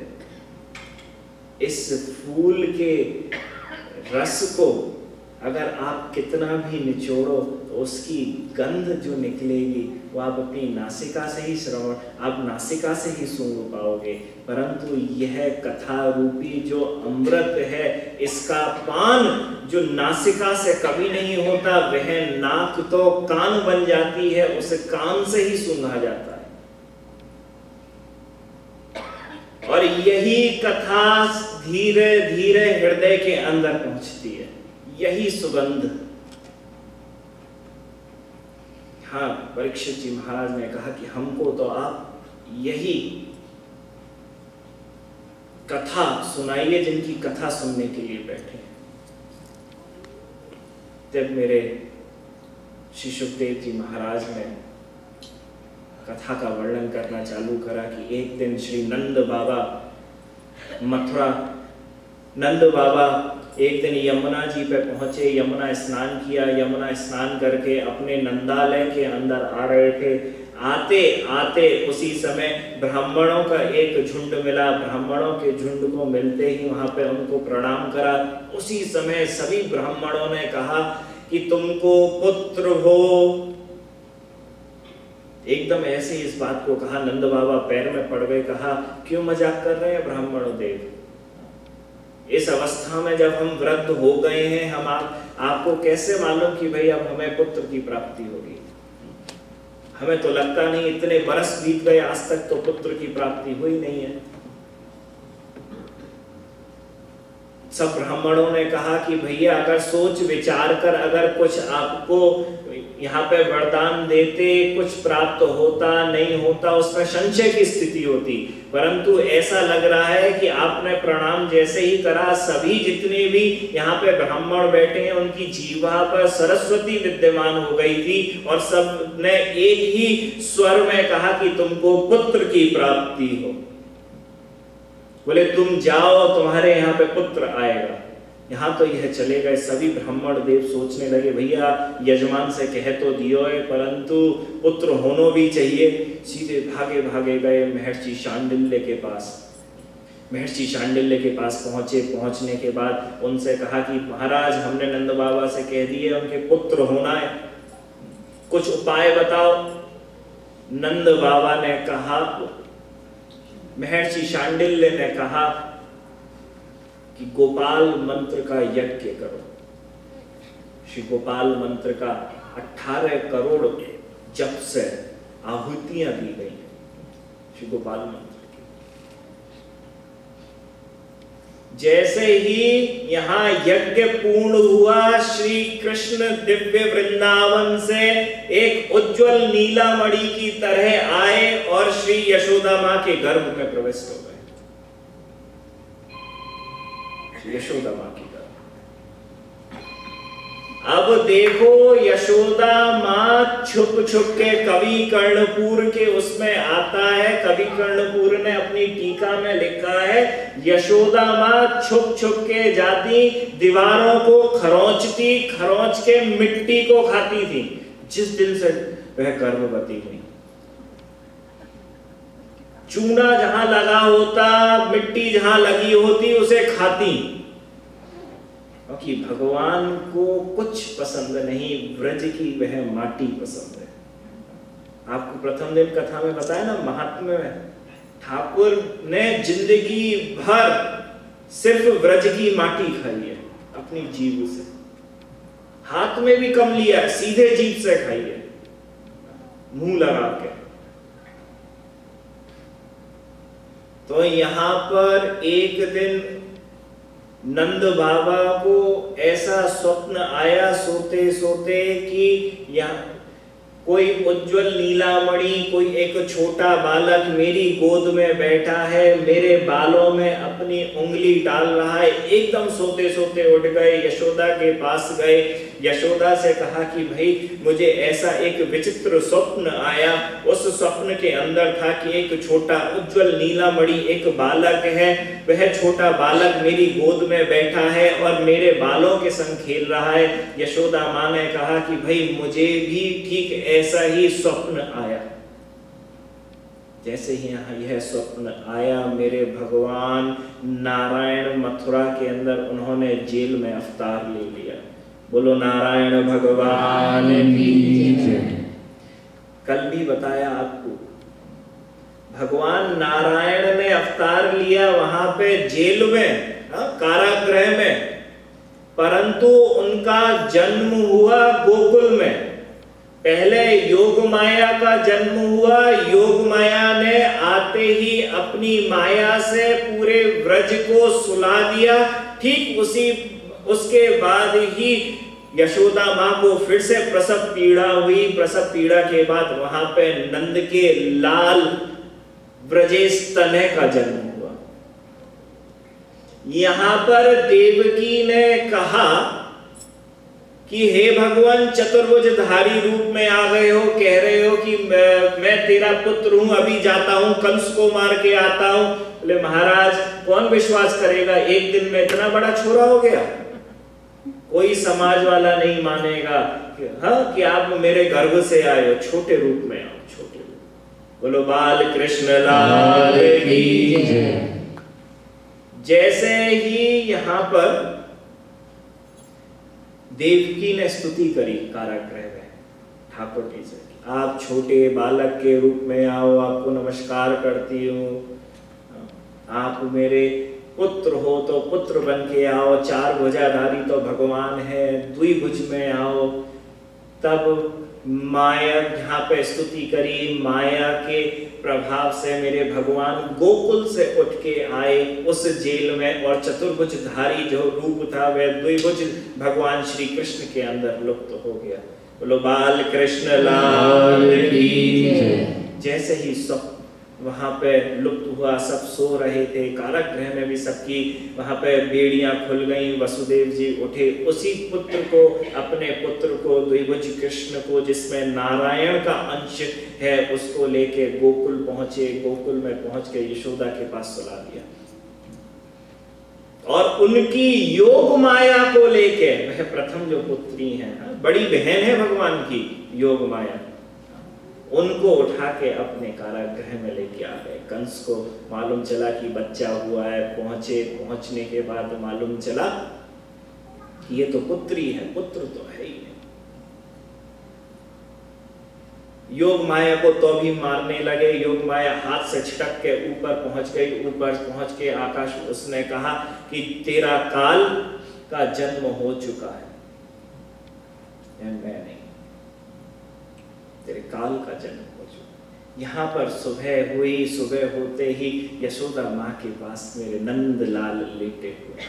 इस फूल के रस को अगर आप कितना भी निचोड़ो तो उसकी गंध जो निकलेगी वो आप अपनी नासिका से ही श्रवण, आप नासिका से ही सूंघ पाओगे। परंतु यह कथा रूपी जो अमृत है, इसका पान जो नासिका से कभी नहीं होता, वह नाक तो कान बन जाती है, उस कान से ही सूंघा जाता है। और यही कथा धीरे धीरे हृदय के अंदर पहुंचती है, यही सुगंध। हाँ, परीक्षित जी महाराज ने कहा कि हमको तो आप यही कथा सुनाइए जिनकी कथा सुनने के लिए बैठे हैं। जब मेरे श्री सुखदेव जी महाराज ने कथा का वर्णन करना चालू करा कि एक दिन श्री नंद बाबा मथुरा, नंद बाबा एक दिन यमुना जी पे पहुंचे, यमुना स्नान किया, यमुना स्नान करके अपने नंदालय के अंदर आ रहे थे। आते आते उसी समय ब्राह्मणों का एक झुंड मिला। ब्राह्मणों के झुंड को मिलते ही वहां पे उनको प्रणाम करा। उसी समय सभी ब्राह्मणों ने कहा कि तुमको पुत्र हो। एकदम ऐसे इस बात को कहा, नंद बाबा पैर में पड़ गए, कहा क्यों मजाक कर रहे हैं ब्राह्मण देव, इस अवस्था में जब हम वृद्ध हो गए हैं, हम आपको कैसे मालूम कि भाई अब हमें पुत्र की प्राप्ति होगी? हमें तो लगता नहीं, इतने बरस बीत गए आज तक तो पुत्र की प्राप्ति हुई नहीं है। सब ब्राह्मणों ने कहा कि भैया अगर सोच विचार कर अगर कुछ आपको यहाँ पे वरदान देते, कुछ प्राप्त होता नहीं होता उसमें संशय की स्थिति होती, परंतु ऐसा लग रहा है कि आपने प्रणाम जैसे ही करा, सभी जितने भी यहाँ पे ब्राह्मण बैठे हैं उनकी जीवा पर सरस्वती विद्यमान हो गई थी और सब ने एक ही स्वर में कहा कि तुमको पुत्र की प्राप्ति हो। बोले तुम जाओ, तुम्हारे यहाँ पे पुत्र आएगा। यहाँ तो यह चले गए। सभी ब्राह्मण देव सोचने लगे भैया यजमान से कह तो दियो है, परंतु पुत्र होना भी चाहिए। सीधे भागे भागे गए महर्षि शांडिल्य के पास। महर्षि शांडिल्य के पास पहुंचे। पहुंचने के बाद उनसे कहा कि महाराज हमने नंद बाबा से कह दिए उनके पुत्र होना है, कुछ उपाय बताओ। नंद बाबा ने कहा, महर्षि शांडिल्य ने कहा कि गोपाल मंत्र का यज्ञ करो। श्री गोपाल मंत्र का 18 करोड़ जप से आहुतियां दी गई श्री गोपाल मंत्र की। जैसे ही यहाँ यज्ञ पूर्ण हुआ, श्री कृष्ण दिव्य वृंदावन से एक उज्जवल नीला मणि की तरह आए और श्री यशोदा मां के गर्भ में प्रविष्ट हो गए। यशोदा मां की गर्भ। अब देखो यशोदा मां छुप छुप के, कवि कर्णपुर के उसमें आता है, कवि कर्णपुर ने अपनी टीका में लिखा है यशोदा मां छुप छुप के जाती, दीवारों को खरोंचती, खरोंच के मिट्टी को खाती थी। जिस दिन से वह गर्भवती हुई, चूना जहां लगा होता, मिट्टी जहां लगी होती उसे खाती, क्योंकि भगवान को कुछ पसंद नहीं, ब्रज की वह माटी पसंद है। आपको प्रथम दिन कथा में बताया ना, महात्म्य में ठाकुर ने जिंदगी भर सिर्फ ब्रज की माटी खाई है अपनी जीभ से, हाथ में भी कम लिया, सीधे जीभ से खाई है, मुंह लगा के। तो यहां पर एक दिन नंद बाबा को ऐसा स्वप्न आया सोते सोते कि यहाँ कोई उज्जवल नीलामणि, कोई एक छोटा बालक मेरी गोद में बैठा है, मेरे बालों में अपनी उंगली डाल रहा है। एकदम सोते सोते उठ गए, यशोदा के पास गए, यशोदा से कहा कि भाई मुझे ऐसा एक विचित्र स्वप्न आया। उस स्वप्न के अंदर था कि एक छोटा उज्जवल नीलामणि एक बालक है, वह छोटा बालक मेरी गोद में बैठा है और मेरे बालों के संग खेल रहा है। यशोदा मां ने कहा कि भाई मुझे भी ठीक ऐसा ही स्वप्न आया। जैसे ही यहाँ यह स्वप्न आया, मेरे भगवान नारायण मथुरा के अंदर उन्होंने जेल में अवतार ले लिया। बोलो नारायण भगवान की जय। कल भी बताया आपको, भगवान नारायण ने अवतार लिया वहां पे जेल में, कारागृह में, परंतु उनका जन्म हुआ गोकुल में। पहले योग माया का जन्म हुआ। योग माया ने आते ही अपनी माया से पूरे व्रज को सुला दिया। ठीक उसके बाद ही यशोदा मां को फिर से प्रसव पीड़ा हुई। प्रसव पीड़ा के बाद वहां पे नंद के लाल ब्रजेश तनय का जन्म हुआ। यहां पर देवकी ने कहा कि हे भगवान चतुर्भुजधारी रूप में आ गए हो, कह रहे हो कि मैं तेरा पुत्र हूं, अभी जाता हूं कंस को मार के आता हूं। बोले महाराज कौन विश्वास करेगा, एक दिन में इतना बड़ा छोरा हो गया, कोई समाज वाला नहीं मानेगा कि आप मेरे गर्भ से आए हो, छोटे रूप में आओ, छोटे रूप। बोलो बाल कृष्ण लाल की जय। जैसे ही यहाँ पर देवकी ने स्तुति करी कारागृह में ठाकुर जी से, आप छोटे बालक के रूप में आओ, आपको नमस्कार करती हूँ, आप मेरे पुत्र हो तो पुत्र बन के आओ, चार भुजाधारी तो भगवान है, द्विभुज में आओ। तब माया यहाँ पे स्तुति करी, माया के प्रभाव से मेरे भगवान गोकुल से उठ के आए उस जेल में, और चतुर्भुजधारी जो रूप था वह द्विभुज भगवान श्री कृष्ण के अंदर लुप्त हो गया। बोलो बाल कृष्ण लाल की जय। जैसे ही सब वहां पे लुप्त हुआ, सब सो रहे थे, कारागृह में भी सबकी वहां पे बेड़ियां खुल गईं, वसुदेव जी उठे, उसी पुत्र को, अपने पुत्र को, द्विभुज कृष्ण को जिसमें नारायण का अंश है, उसको लेके गोकुल पहुंचे। गोकुल में पहुंच के यशोदा के पास सुला दिया, और उनकी योग माया को लेके, वह प्रथम जो पुत्री है, बड़ी बहन है भगवान की योग माया, उनको उठा के अपने कारागृह में लेके आ गए। कंस को मालूम चला कि बच्चा हुआ है, पहुंचने के बाद मालूम चला कि ये तो पुत्री है, पुत्र तो है ही नहीं। योग माया को तो भी मारने लगे। योग माया हाथ से छिटक के ऊपर पहुंच गई। ऊपर पहुंच के आकाश, उसने कहा कि तेरा काल का जन्म हो चुका है, मैं नहीं, तेरे काल का जन्म हो चुका। यहाँ पर सुबह हुई, सुबह होते ही यशोदा माँ के पास मेरे नंद लाल लेटे हुए।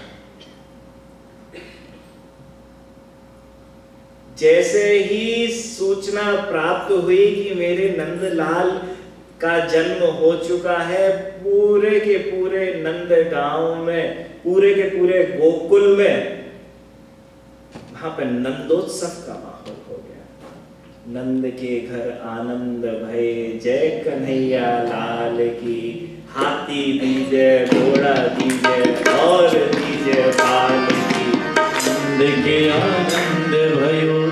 जैसे ही सूचना प्राप्त हुई कि मेरे नंदलाल का जन्म हो चुका है, पूरे के पूरे नंद गांव में, पूरे के पूरे गोकुल में वहां पर नंदोत्सव का माहौल हो गया। नंद के घर आनंद भये, जय कन्हैया लाल की। हाथी दीजय, घोड़ा दीजय और दीजय बाल की। नंद के आनंद भयो,